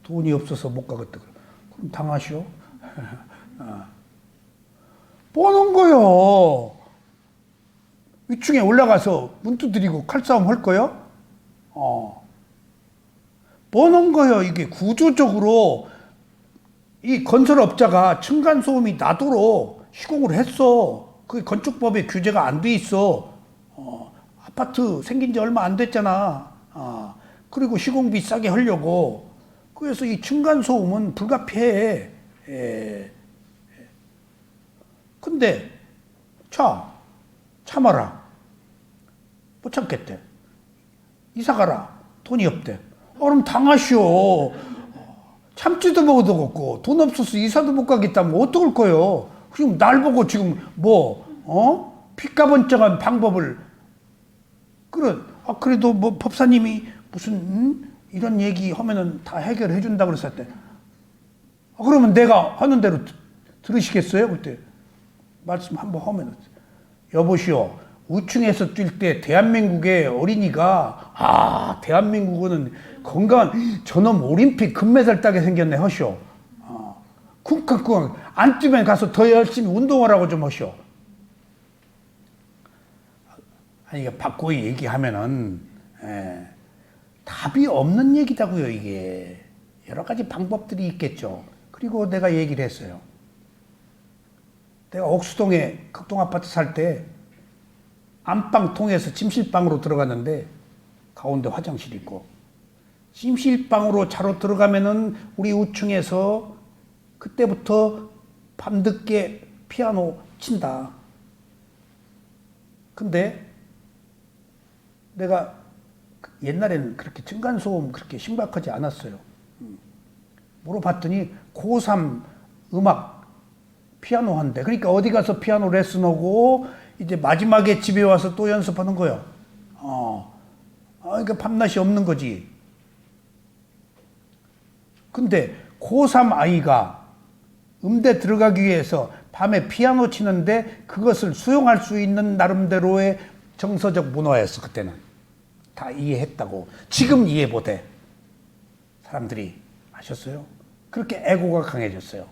돈이 없어서 못 가겠다. 그럼 당하시오. 뻔한 거요. 위층에 올라가서 문 두드리고 칼싸움 할 거요? 뻔한 거요. 이게 구조적으로 이 건설업자가 층간소음이 나도록 시공을 했어. 그게 건축법에 규제가 안 돼 있어. 아파트 생긴 지 얼마 안 됐잖아. 그리고 시공비 싸게 하려고. 그래서 이 층간소음은 불가피해. 근데 참아라. 못 참겠대. 이사 가라. 돈이 없대. 그럼 당하시오. 참지도 못하겠고 돈 없어서 이사도 못 가겠다면 어떡할 거요? 그럼 날 보고 지금 핏가번쩍한 방법을 그래도 뭐 법사님이 무슨 이런 얘기 하면은 다 해결해 준다 그랬을 때 그러면 내가 하는 대로 들으시겠어요? 그때 말씀 한번 하면은 여보시오. 우층에서 뛸 때 대한민국의 어린이가 대한민국은 건강한 저놈 올림픽 금메달 따게 생겼네 하시오. 쿵쾅쿵 안 뛰면 가서 더 열심히 운동하라고 좀 하시오. 아니 이게 바꾸기 얘기하면은 답이 없는 얘기다고요. 이게 여러 가지 방법들이 있겠죠. 그리고 내가 얘기를 했어요. 내가 옥수동에 극동 아파트 살 때 안방 통해서 침실방으로 들어갔는데 가운데 화장실 있고 침실방으로 자로 들어가면은 우리 우층에서 그때부터 밤늦게 피아노 친다. 근데 내가 옛날에는 그렇게 층간소음 그렇게 심각하지 않았어요. 물어봤더니 고3 음악 피아노 한대. 그러니까 어디 가서 피아노 레슨하고 이제 마지막에 집에 와서 또 연습하는 거예요. 그러니까 밤낮이 없는 거지. 근데 고3 아이가 음대 들어가기 위해서 밤에 피아노 치는데 그것을 수용할 수 있는 나름대로의 정서적 문화였어. 그때는 다 이해했다고. 지금 이해 못해. 사람들이 아셨어요? 그렇게 애고가 강해졌어요.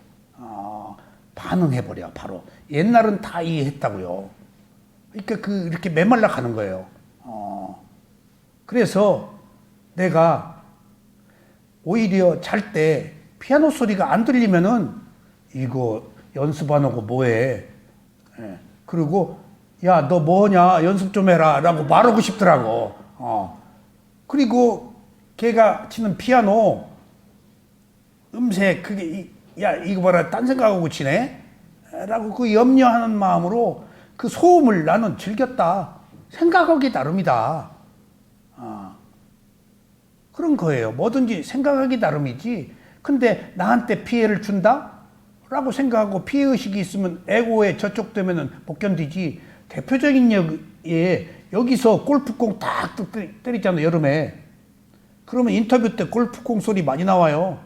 반응해버려 바로. 옛날은 다 이해했다고요. 그러니까 이렇게 메말라 가는 거예요. 그래서 내가 오히려 잘 때 피아노 소리가 안 들리면은 이거 연습 안 하고 뭐해. 그리고 야, 너 뭐하냐? 연습 좀 해라. 라고 말하고 싶더라고. 그리고 걔가 치는 피아노 음색 야, 이거 봐라. 딴 생각하고 치네? 라고 그 염려하는 마음으로 그 소음을 나는 즐겼다. 생각하기 나름이다. 그런 거예요. 뭐든지 생각하기 나름이지. 근데 나한테 피해를 준다? 라고 생각하고 피해의식이 있으면 에고에 저촉되면 못 견디지. 대표적인 예에 여기서 골프공 딱 때리잖아, 여름에. 그러면 인터뷰 때 골프공 소리 많이 나와요.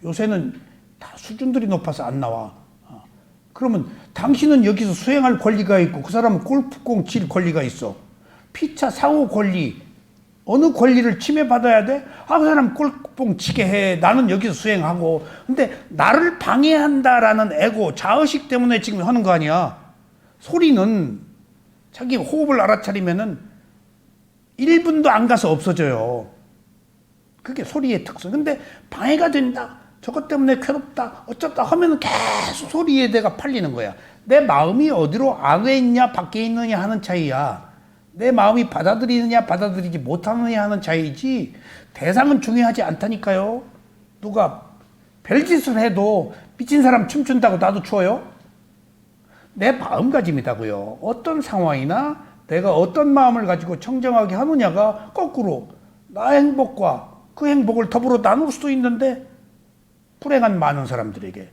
요새는 다 수준들이 높아서 안 나와. 그러면 당신은 여기서 수행할 권리가 있고 그 사람은 골프공 칠 권리가 있어. 피차 사후 권리, 어느 권리를 침해받아야 돼? 그 사람 골프공 치게 해. 나는 여기서 수행하고. 근데 나를 방해한다라는 에고, 자의식 때문에 지금 하는 거 아니야. 소리는 자기 호흡을 알아차리면은 1분도 안 가서 없어져요. 그게 소리의 특성. 근데 방해가 된다. 저것 때문에 괴롭다. 어쩌다 하면은 계속 소리에 내가 팔리는 거야. 내 마음이 어디로 안에 있냐, 밖에 있느냐 하는 차이야. 내 마음이 받아들이느냐, 받아들이지 못하느냐 하는 차이지, 대상은 중요하지 않다니까요. 누가 별짓을 해도 미친 사람 춤춘다고 나도 추어요? 내 마음가짐이다고요. 어떤 상황이나 내가 어떤 마음을 가지고 청정하게 하느냐가 거꾸로 나 행복과 그 행복을 더불어 나눌 수도 있는데 불행한 많은 사람들에게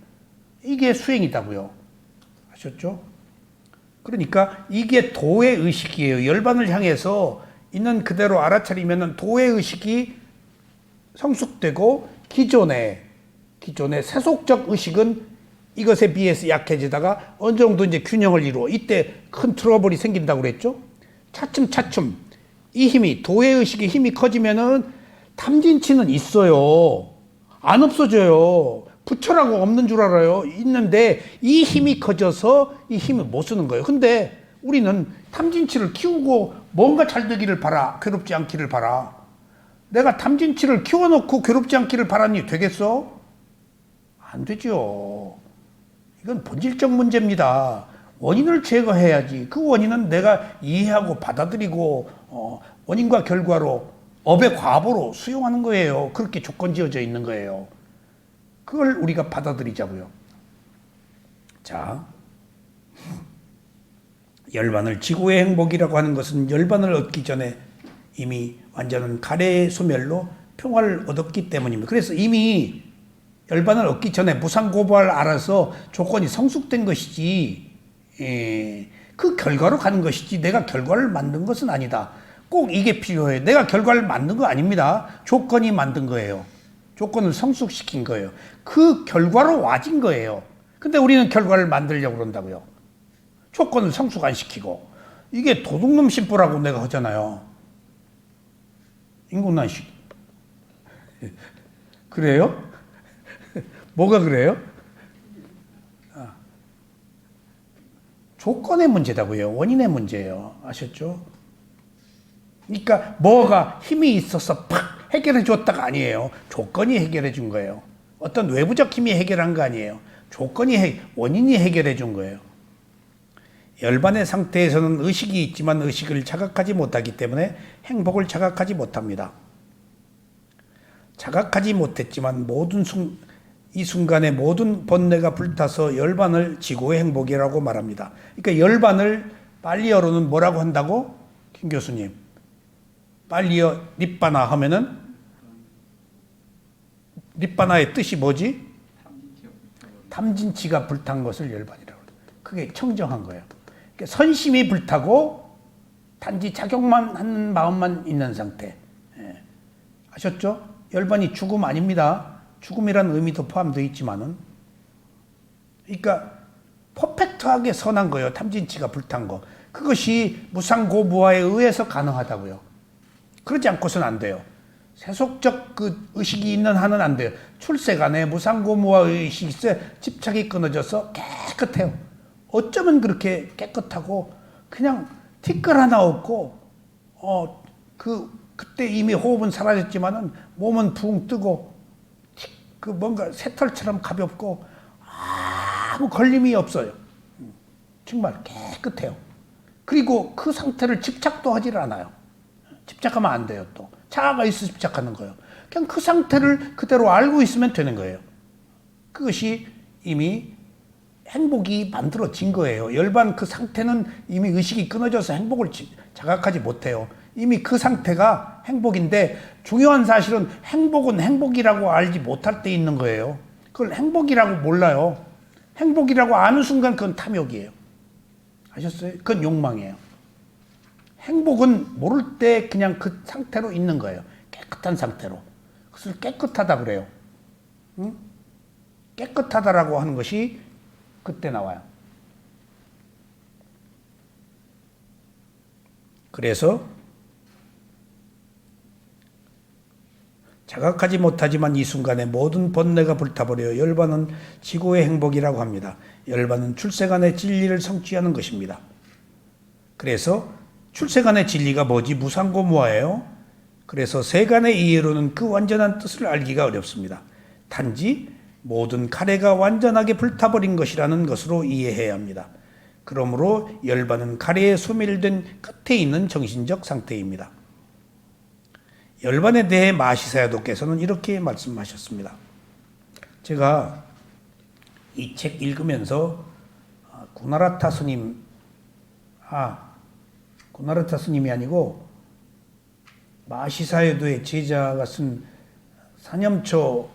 이게 수행이다고요. 아셨죠? 그러니까 이게 도의 의식이에요. 열반을 향해서 있는 그대로 알아차리면 도의 의식이 성숙되고 기존의 세속적 의식은 이것에 비해서 약해지다가 어느 정도 이제 균형을 이루어 이때 큰 트러블이 생긴다고 그랬죠. 차츰차츰 이 힘이 도회의식의 힘이 커지면은 탐진치는 있어요. 안 없어져요. 부처라고 없는 줄 알아요. 있는데 이 힘이 커져서 이 힘을 못 쓰는 거예요. 근데 우리는 탐진치를 키우고 뭔가 잘 되기를 바라. 괴롭지 않기를 바라. 내가 탐진치를 키워놓고 괴롭지 않기를 바라니 되겠어? 안 되죠. 이건 본질적 문제입니다. 원인을 제거해야지. 그 원인은 내가 이해하고 받아들이고 원인과 결과로 업의 과보로 수용하는 거예요. 그렇게 조건 지어져 있는 거예요. 그걸 우리가 받아들이자고요. 자, 열반을 지구의 행복이라고 하는 것은 열반을 얻기 전에 이미 완전한 가래의 소멸로 평화를 얻었기 때문입니다. 그래서 이미 열반을 얻기 전에 무상고부를 알아서 조건이 성숙된 것이지, 그 결과로 가는 것이지 내가 결과를 만든 것은 아니다. 꼭 이게 필요해요. 내가 결과를 만든 거 아닙니다. 조건이 만든 거예요. 조건을 성숙시킨 거예요. 그 결과로 와진 거예요. 근데 우리는 결과를 만들려고 그런다고요. 조건을 성숙 안 시키고. 이게 도둑놈 심보라고 내가 하잖아요. 인공난식. 그래요? 뭐가 그래요? 조건의 문제다고요. 원인의 문제예요. 아셨죠? 그러니까 뭐가 힘이 있어서 팍 해결해 줬다가 아니에요. 조건이 해결해 준 거예요. 어떤 외부적 힘이 해결한 거 아니에요. 원인이 해결해 준 거예요. 열반의 상태에서는 의식이 있지만 의식을 자각하지 못하기 때문에 행복을 자각하지 못합니다. 자각하지 못했지만 이 순간에 모든 번뇌가 불타서 열반을 지구의 행복이라고 말합니다. 그러니까 열반을 빨리어로는 뭐라고 한다고? 김 교수님. 빨리어 립바나 하면은 립바나의 뜻이 뭐지? 탐진치가 불탄 것을 열반이라고 해요. 그게 청정한 거예요. 그러니까 선심이 불타고 단지 작용만 하는 마음만 있는 상태. 아셨죠? 열반이 죽음 아닙니다. 죽음이라는 의미도 포함되어 있지만은, 그러니까 퍼펙트하게 선한 거예요. 탐진치가 불탄 거. 그것이 무상고무화에 의해서 가능하다고요. 그러지 않고서는 안 돼요. 세속적 그 의식이 있는 한은 안 돼요. 출세간에 무상고무화 의식이 있어야 집착이 끊어져서 깨끗해요. 어쩌면 그렇게 깨끗하고 그냥 티끌 하나 없고 그때 이미 호흡은 사라졌지만은 몸은 붕 뜨고 그 뭔가 새털처럼 가볍고 아무 걸림이 없어요. 정말 깨끗해요. 그리고 그 상태를 집착도 하질 않아요. 집착하면 안 돼요. 또 자아가 있어 집착하는 거예요. 그냥 그 상태를 그대로 알고 있으면 되는 거예요. 그것이 이미 행복이 만들어진 거예요. 열반 그 상태는 이미 의식이 끊어져서 행복을 자각하지 못해요. 이미 그 상태가 행복인데 중요한 사실은 행복은 행복이라고 알지 못할 때 있는 거예요. 그걸 행복이라고 몰라요. 행복이라고 아는 순간 그건 탐욕이에요. 아셨어요? 그건 욕망이에요. 행복은 모를 때 그냥 그 상태로 있는 거예요. 깨끗한 상태로. 그것을 깨끗하다 그래요. 응? 깨끗하다라고 하는 것이 그때 나와요. 그래서 자각하지 못하지만 이 순간에 모든 번뇌가 불타버려 열반은 지구의 행복이라고 합니다. 열반은 출세간의 진리를 성취하는 것입니다. 그래서 출세간의 진리가 뭐지? 무상고무화예요. 그래서 세간의 이해로는 그 완전한 뜻을 알기가 어렵습니다. 단지 모든 가래가 완전하게 불타버린 것이라는 것으로 이해해야 합니다. 그러므로 열반은 가래에 소멸된 끝에 있는 정신적 상태입니다. 열반에 대해 마시사야도께서는 이렇게 말씀하셨습니다. 제가 이 책 읽으면서 구나라타 스님이 아니고 마시사야도의 제자가 쓴 사념초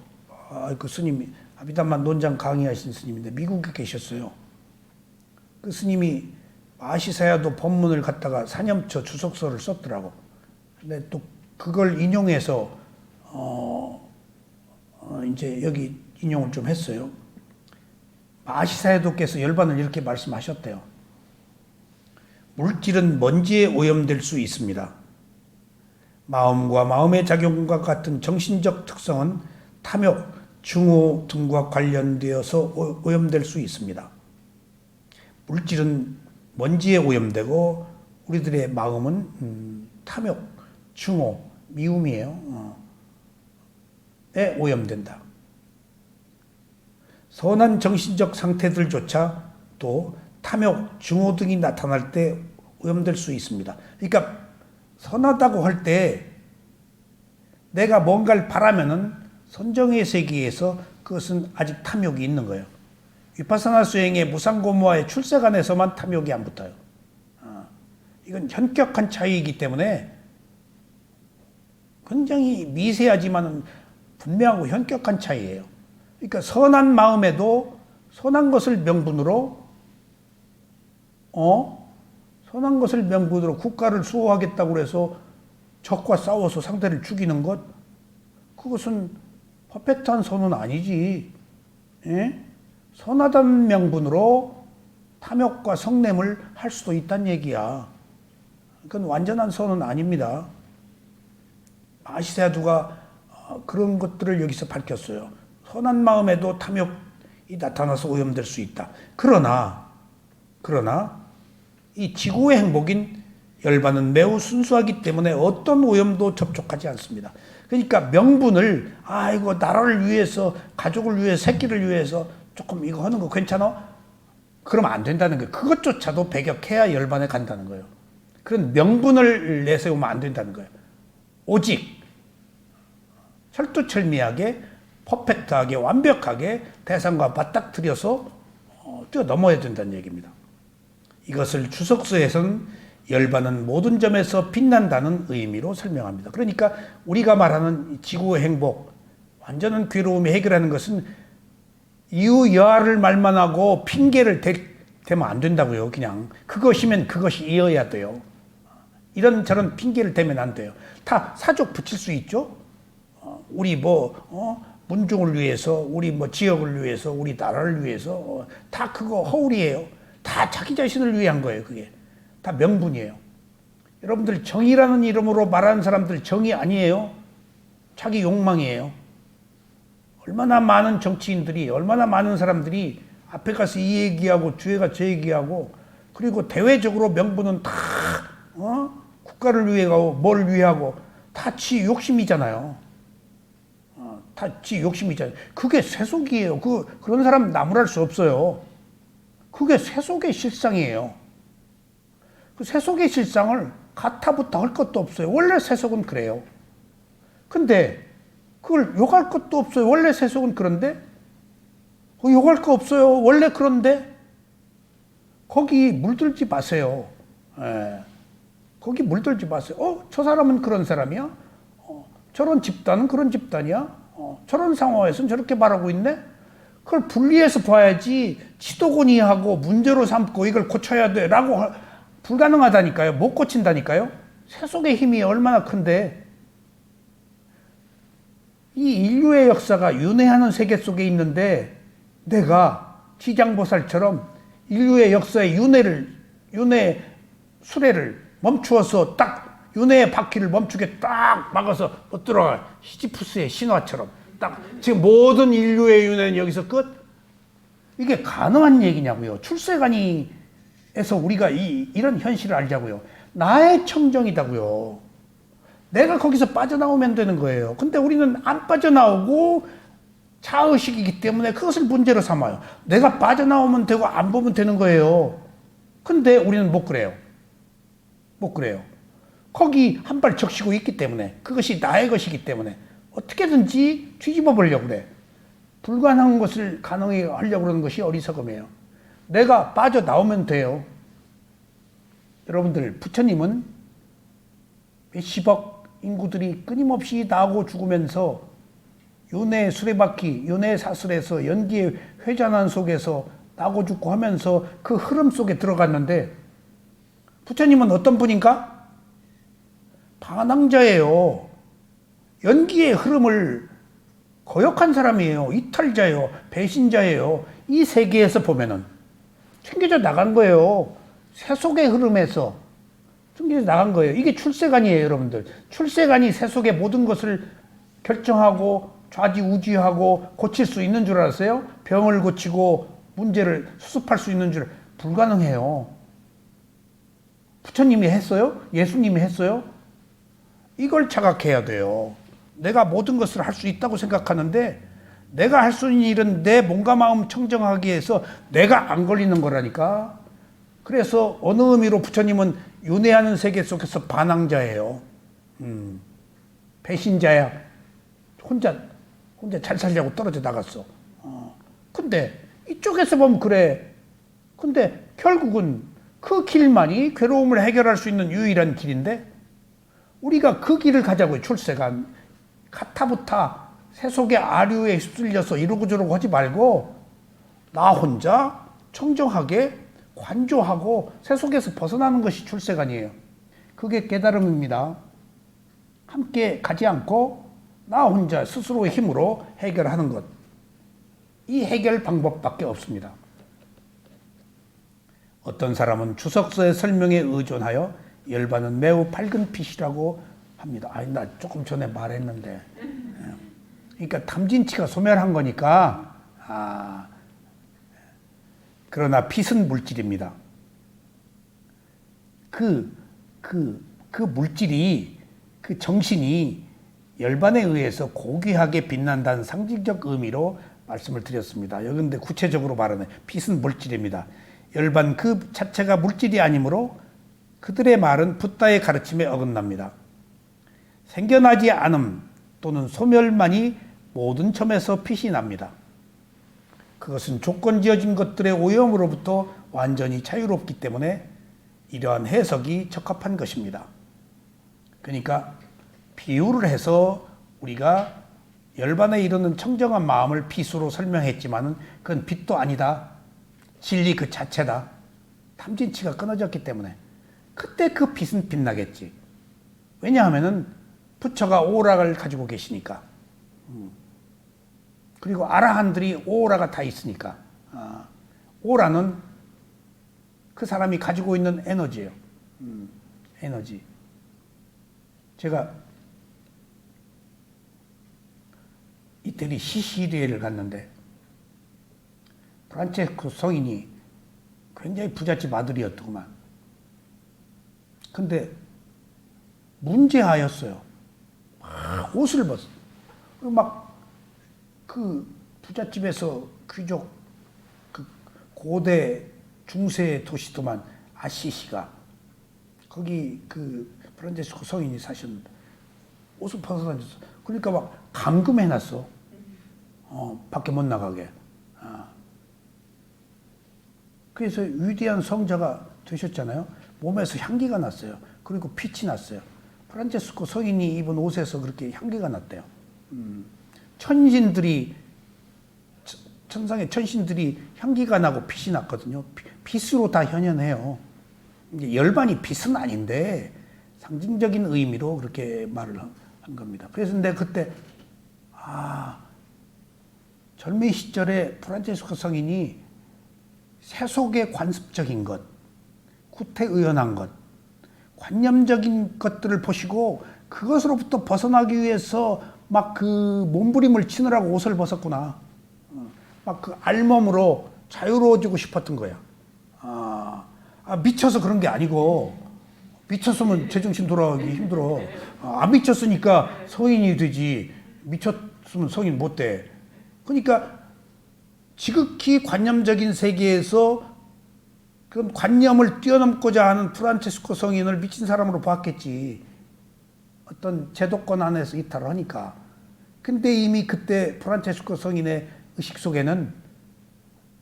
그 스님이 아비담만 논장 강의하신 스님인데 미국에 계셨어요. 그 스님이 마시사야도 법문을 갖다가 사념초 주석서를 썼더라고. 근데 또 그걸 인용해서 이제 여기 인용을 좀 했어요. 마시사야도께서 열반을 이렇게 말씀하셨대요. 물질은 먼지에 오염될 수 있습니다. 마음과 마음의 작용과 같은 정신적 특성은 탐욕, 증오 등과 관련되어서 오염될 수 있습니다. 물질은 먼지에 오염되고 우리들의 마음은 탐욕, 증오, 미움이에요. 에 오염된다. 선한 정신적 상태들조차 또 탐욕, 증오 등이 나타날 때 오염될 수 있습니다. 그러니까 선하다고 할 때 내가 뭔가를 바라면은 선정의 세계에서 그것은 아직 탐욕이 있는 거예요. 위파사나 수행의 무상고무와의 출세간에서만 탐욕이 안 붙어요. 이건 현격한 차이이기 때문에 굉장히 미세하지만 분명하고 현격한 차이예요. 그러니까 선한 마음에도 선한 것을 명분으로 선한 것을 명분으로 국가를 수호하겠다고 해서 적과 싸워서 상대를 죽이는 것, 그것은 퍼펙트한 선은 아니지. 예? 선하다는 명분으로 탐욕과 성냄을 할 수도 있다는 얘기야. 그건 완전한 선은 아닙니다. 마시사야두가 그런 것들을 여기서 밝혔어요. 선한 마음에도 탐욕이 나타나서 오염될 수 있다. 그러나 이 지구의 행복인 열반은 매우 순수하기 때문에 어떤 오염도 접촉하지 않습니다. 그러니까 명분을 이거 나라를 위해서, 가족을 위해서, 새끼를 위해서 조금 이거 하는 거 괜찮아? 그러면 안 된다는 거예요. 그것조차도 배격해야 열반에 간다는 거예요. 그런 명분을 내세우면 안 된다는 거예요. 오직 철두철미하게 퍼펙트하게 완벽하게 대상과 맞닥뜨려서 뛰어넘어야 된다는 얘기입니다. 이것을 주석서에서는 열반은 모든 점에서 빛난다는 의미로 설명합니다. 그러니까 우리가 말하는 지구의 행복, 완전한 괴로움이 해결하는 것은 이유 여하를 말만 하고 핑계를 대면 안 된다고요. 그냥 그것이면 그것이어야 돼요. 이런저런 핑계를 대면 안 돼요. 다 사족 붙일 수 있죠. 우리 문중을 위해서, 우리 지역을 위해서, 우리 나라를 위해서 다 그거 허울이에요. 다 자기 자신을 위한 거예요. 그게 다 명분이에요. 여러분들 정의라는 이름으로 말하는 사람들 정의 아니에요. 자기 욕망이에요. 얼마나 많은 정치인들이, 얼마나 많은 사람들이 앞에 가서 이 얘기하고 뒤에 가서 저 얘기하고, 그리고 대외적으로 명분은 다 국가를 위해가고 뭘 위하고 다 지 욕심이잖아요. 다 지 욕심이잖아요. 그게 세속이에요. 그런 사람 나무랄 수 없어요. 그게 세속의 실상이에요. 그 세속의 실상을 가타부타 할 것도 없어요. 원래 세속은 그래요. 근데 그걸 욕할 것도 없어요. 원래 세속은 그런데 욕할 거 없어요. 원래 그런데 거기 물들지 마세요. 거기 물들지 마세요. 저 사람은 그런 사람이야? 저런 집단은 그런 집단이야? 저런 상황에서는 저렇게 말하고 있네? 그걸 분리해서 봐야지 지도권이하고 문제로 삼고 이걸 고쳐야 돼 라고 불가능하다니까요. 못 고친다니까요. 세속의 힘이 얼마나 큰데. 이 인류의 역사가 윤회하는 세계 속에 있는데 내가 지장보살처럼 인류의 역사의 윤회 수레를 멈추어서 딱 윤회의 바퀴를 멈추게 딱 막아서 못 들어가. 시지푸스의 신화처럼 딱 지금 모든 인류의 윤회는 여기서 끝? 이게 가능한 얘기냐고요. 출세간이에서 우리가 이런 현실을 알자고요. 나의 청정이다고요. 내가 거기서 빠져나오면 되는 거예요. 근데 우리는 안 빠져나오고 자의식이기 때문에 그것을 문제로 삼아요. 내가 빠져나오면 되고 안 보면 되는 거예요. 근데 우리는 못 그래요. 못 그래요. 거기 한 발 적시고 있기 때문에, 그것이 나의 것이기 때문에 어떻게든지 뒤집어 보려고 그래. 불가능한 것을 가능하게 하려고 그러는 것이 어리석음이에요. 내가 빠져나오면 돼요. 여러분들, 부처님은 몇십억 인구들이 끊임없이 나오고 죽으면서 윤회 수레바퀴, 윤회 사슬에서 연기의 회전한 속에서 나고 죽고 하면서 그 흐름 속에 들어갔는데, 부처님은 어떤 분인가? 반항자예요. 연기의 흐름을 거역한 사람이에요. 이탈자예요. 배신자예요. 이 세계에서 보면은 챙겨져 나간 거예요. 세속의 흐름에서 챙겨져 나간 거예요. 이게 출세관이에요, 여러분들. 출세관이 세속의 모든 것을 결정하고 좌지우지하고 고칠 수 있는 줄 알았어요? 병을 고치고 문제를 수습할 수 있는 줄 불가능해요. 부처님이 했어요? 예수님이 했어요? 이걸 자각해야 돼요. 내가 모든 것을 할 수 있다고 생각하는데 내가 할 수 있는 일은 내 몸과 마음 청정하기 위해서 내가 안 걸리는 거라니까. 그래서 어느 의미로 부처님은 윤회하는 세계 속에서 반항자예요. 배신자야. 혼자 잘 살려고 떨어져 나갔어. 근데 이쪽에서 보면 그래. 근데 결국은 그 길만이 괴로움을 해결할 수 있는 유일한 길인데 우리가 그 길을 가자고요. 출세관. 가타부타 세속의 아류에 휩쓸려서 이러고 저러고 하지 말고 나 혼자 청정하게 관조하고 세속에서 벗어나는 것이 출세관이에요. 그게 깨달음입니다. 함께 가지 않고 나 혼자 스스로의 힘으로 해결하는 것. 이 해결 방법밖에 없습니다. 어떤 사람은 주석서의 설명에 의존하여 열반은 매우 밝은 빛이라고 합니다. 아니, 나 조금 전에 말했는데. 그러니까 탐진치가 소멸한 거니까, 그러나 빛은 물질입니다. 그 물질이, 그 정신이 열반에 의해서 고귀하게 빛난다는 상징적 의미로 말씀을 드렸습니다. 여기 근데 구체적으로 말하는 빛은 물질입니다. 열반 그 자체가 물질이 아니므로 그들의 말은 붓다의 가르침에 어긋납니다. 생겨나지 않음 또는 소멸만이 모든 점에서 빛이 납니다. 그것은 조건 지어진 것들의 오염으로부터 완전히 자유롭기 때문에 이러한 해석이 적합한 것입니다. 그러니까 비유를 해서 우리가 열반에 이르는 청정한 마음을 빛으로 설명했지만 그건 빛도 아니다. 진리 그 자체다. 탐진치가 끊어졌기 때문에 그때 그 빛은 빛나겠지. 왜냐하면은 부처가 오락을 가지고 계시니까. 그리고 아라한들이 오라가 다 있으니까. 오라는 그 사람이 가지고 있는 에너지예요. 에너지. 제가 이태리 시시리에를 갔는데 프란체스코 성인이 굉장히 부잣집 아들이었더구만. 근데 문제하였어요. 막 옷을 벗어. 막 그 부잣집에서 귀족, 그 고대 중세 도시도만 아시시가 거기 그 프란체스코 성인이 사셨는데 옷을 벗어 다녔어. 그러니까 막 감금해놨어. 밖에 못 나가게. 그래서 위대한 성자가 되셨잖아요. 몸에서 향기가 났어요. 그리고 빛이 났어요. 프란체스코 성인이 입은 옷에서 그렇게 향기가 났대요. 천신들이, 천상의 천신들이 향기가 나고 빛이 났거든요. 빛으로 다 현현해요. 이제 열반이 빛은 아닌데 상징적인 의미로 그렇게 말을 한 겁니다. 그래서 내가 그때 젊은 시절에 프란체스코 성인이 세속의 관습적인 것, 구태의연한 것, 관념적인 것들을 보시고 그것으로부터 벗어나기 위해서 막 그 몸부림을 치느라고 옷을 벗었구나. 막 그 알몸으로 자유로워지고 싶었던 거야. 미쳐서 그런 게 아니고, 미쳤으면 제정신 돌아가기 힘들어. 안 미쳤으니까 성인이 되지. 미쳤으면 성인 못 돼. 그러니까 지극히 관념적인 세계에서 그 관념을 뛰어넘고자 하는 프란체스코 성인을 미친 사람으로 봤겠지. 어떤 제도권 안에서 이탈을 하니까. 근데 이미 그때 프란체스코 성인의 의식 속에는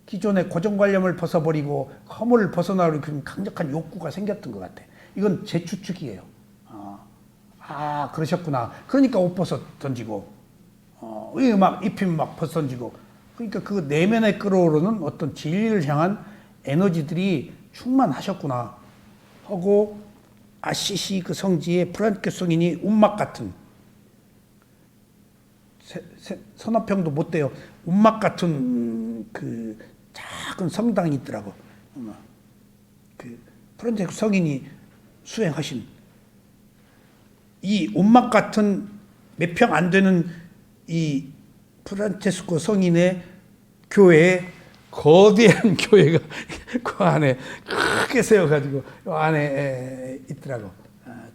기존의 고정관념을 벗어버리고 허물을 벗어나려는 그런 강력한 욕구가 생겼던 것 같아. 이건 제 추측이에요. 그러셨구나. 그러니까 옷 벗어 던지고, 막 입히면 막 벗어 던지고. 그러니까 그 내면에 끌어오르는 어떤 진리를 향한 에너지들이 충만하셨구나 하고, 아시시 그 성지의 프란체스코 성인이 운막 같은 서너 평도 못 돼요. 운막 같은 그 작은 성당이 있더라고. 그 프란체스코 성인이 수행하신 이 운막 같은 몇 평 안 되는 이 프란체스코 성인의 교회에 거대한 교회가 그 안에 크게 세워가지고 이 안에 있더라고.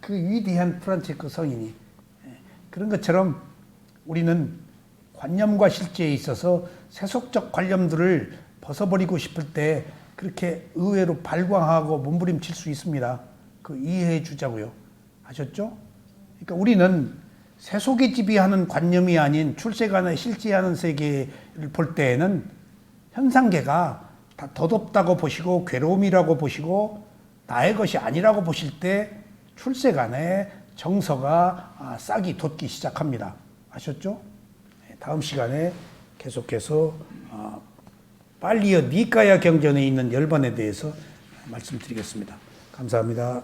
그 위대한 프란체스코 성인이. 그런 것처럼 우리는 관념과 실제에 있어서 세속적 관념들을 벗어버리고 싶을 때 그렇게 의외로 발광하고 몸부림칠 수 있습니다. 그 이해해 주자고요. 아셨죠? 그러니까 우리는 세속이 지배하는 관념이 아닌 출세관의 실제하는 세계를 볼 때에는 현상계가 다 덧없다고 보시고 괴로움이라고 보시고 나의 것이 아니라고 보실 때 출세간에 정서가 싹이 돋기 시작합니다. 아셨죠? 다음 시간에 계속해서 빨리어 니까야 경전에 있는 열반에 대해서 말씀드리겠습니다. 감사합니다.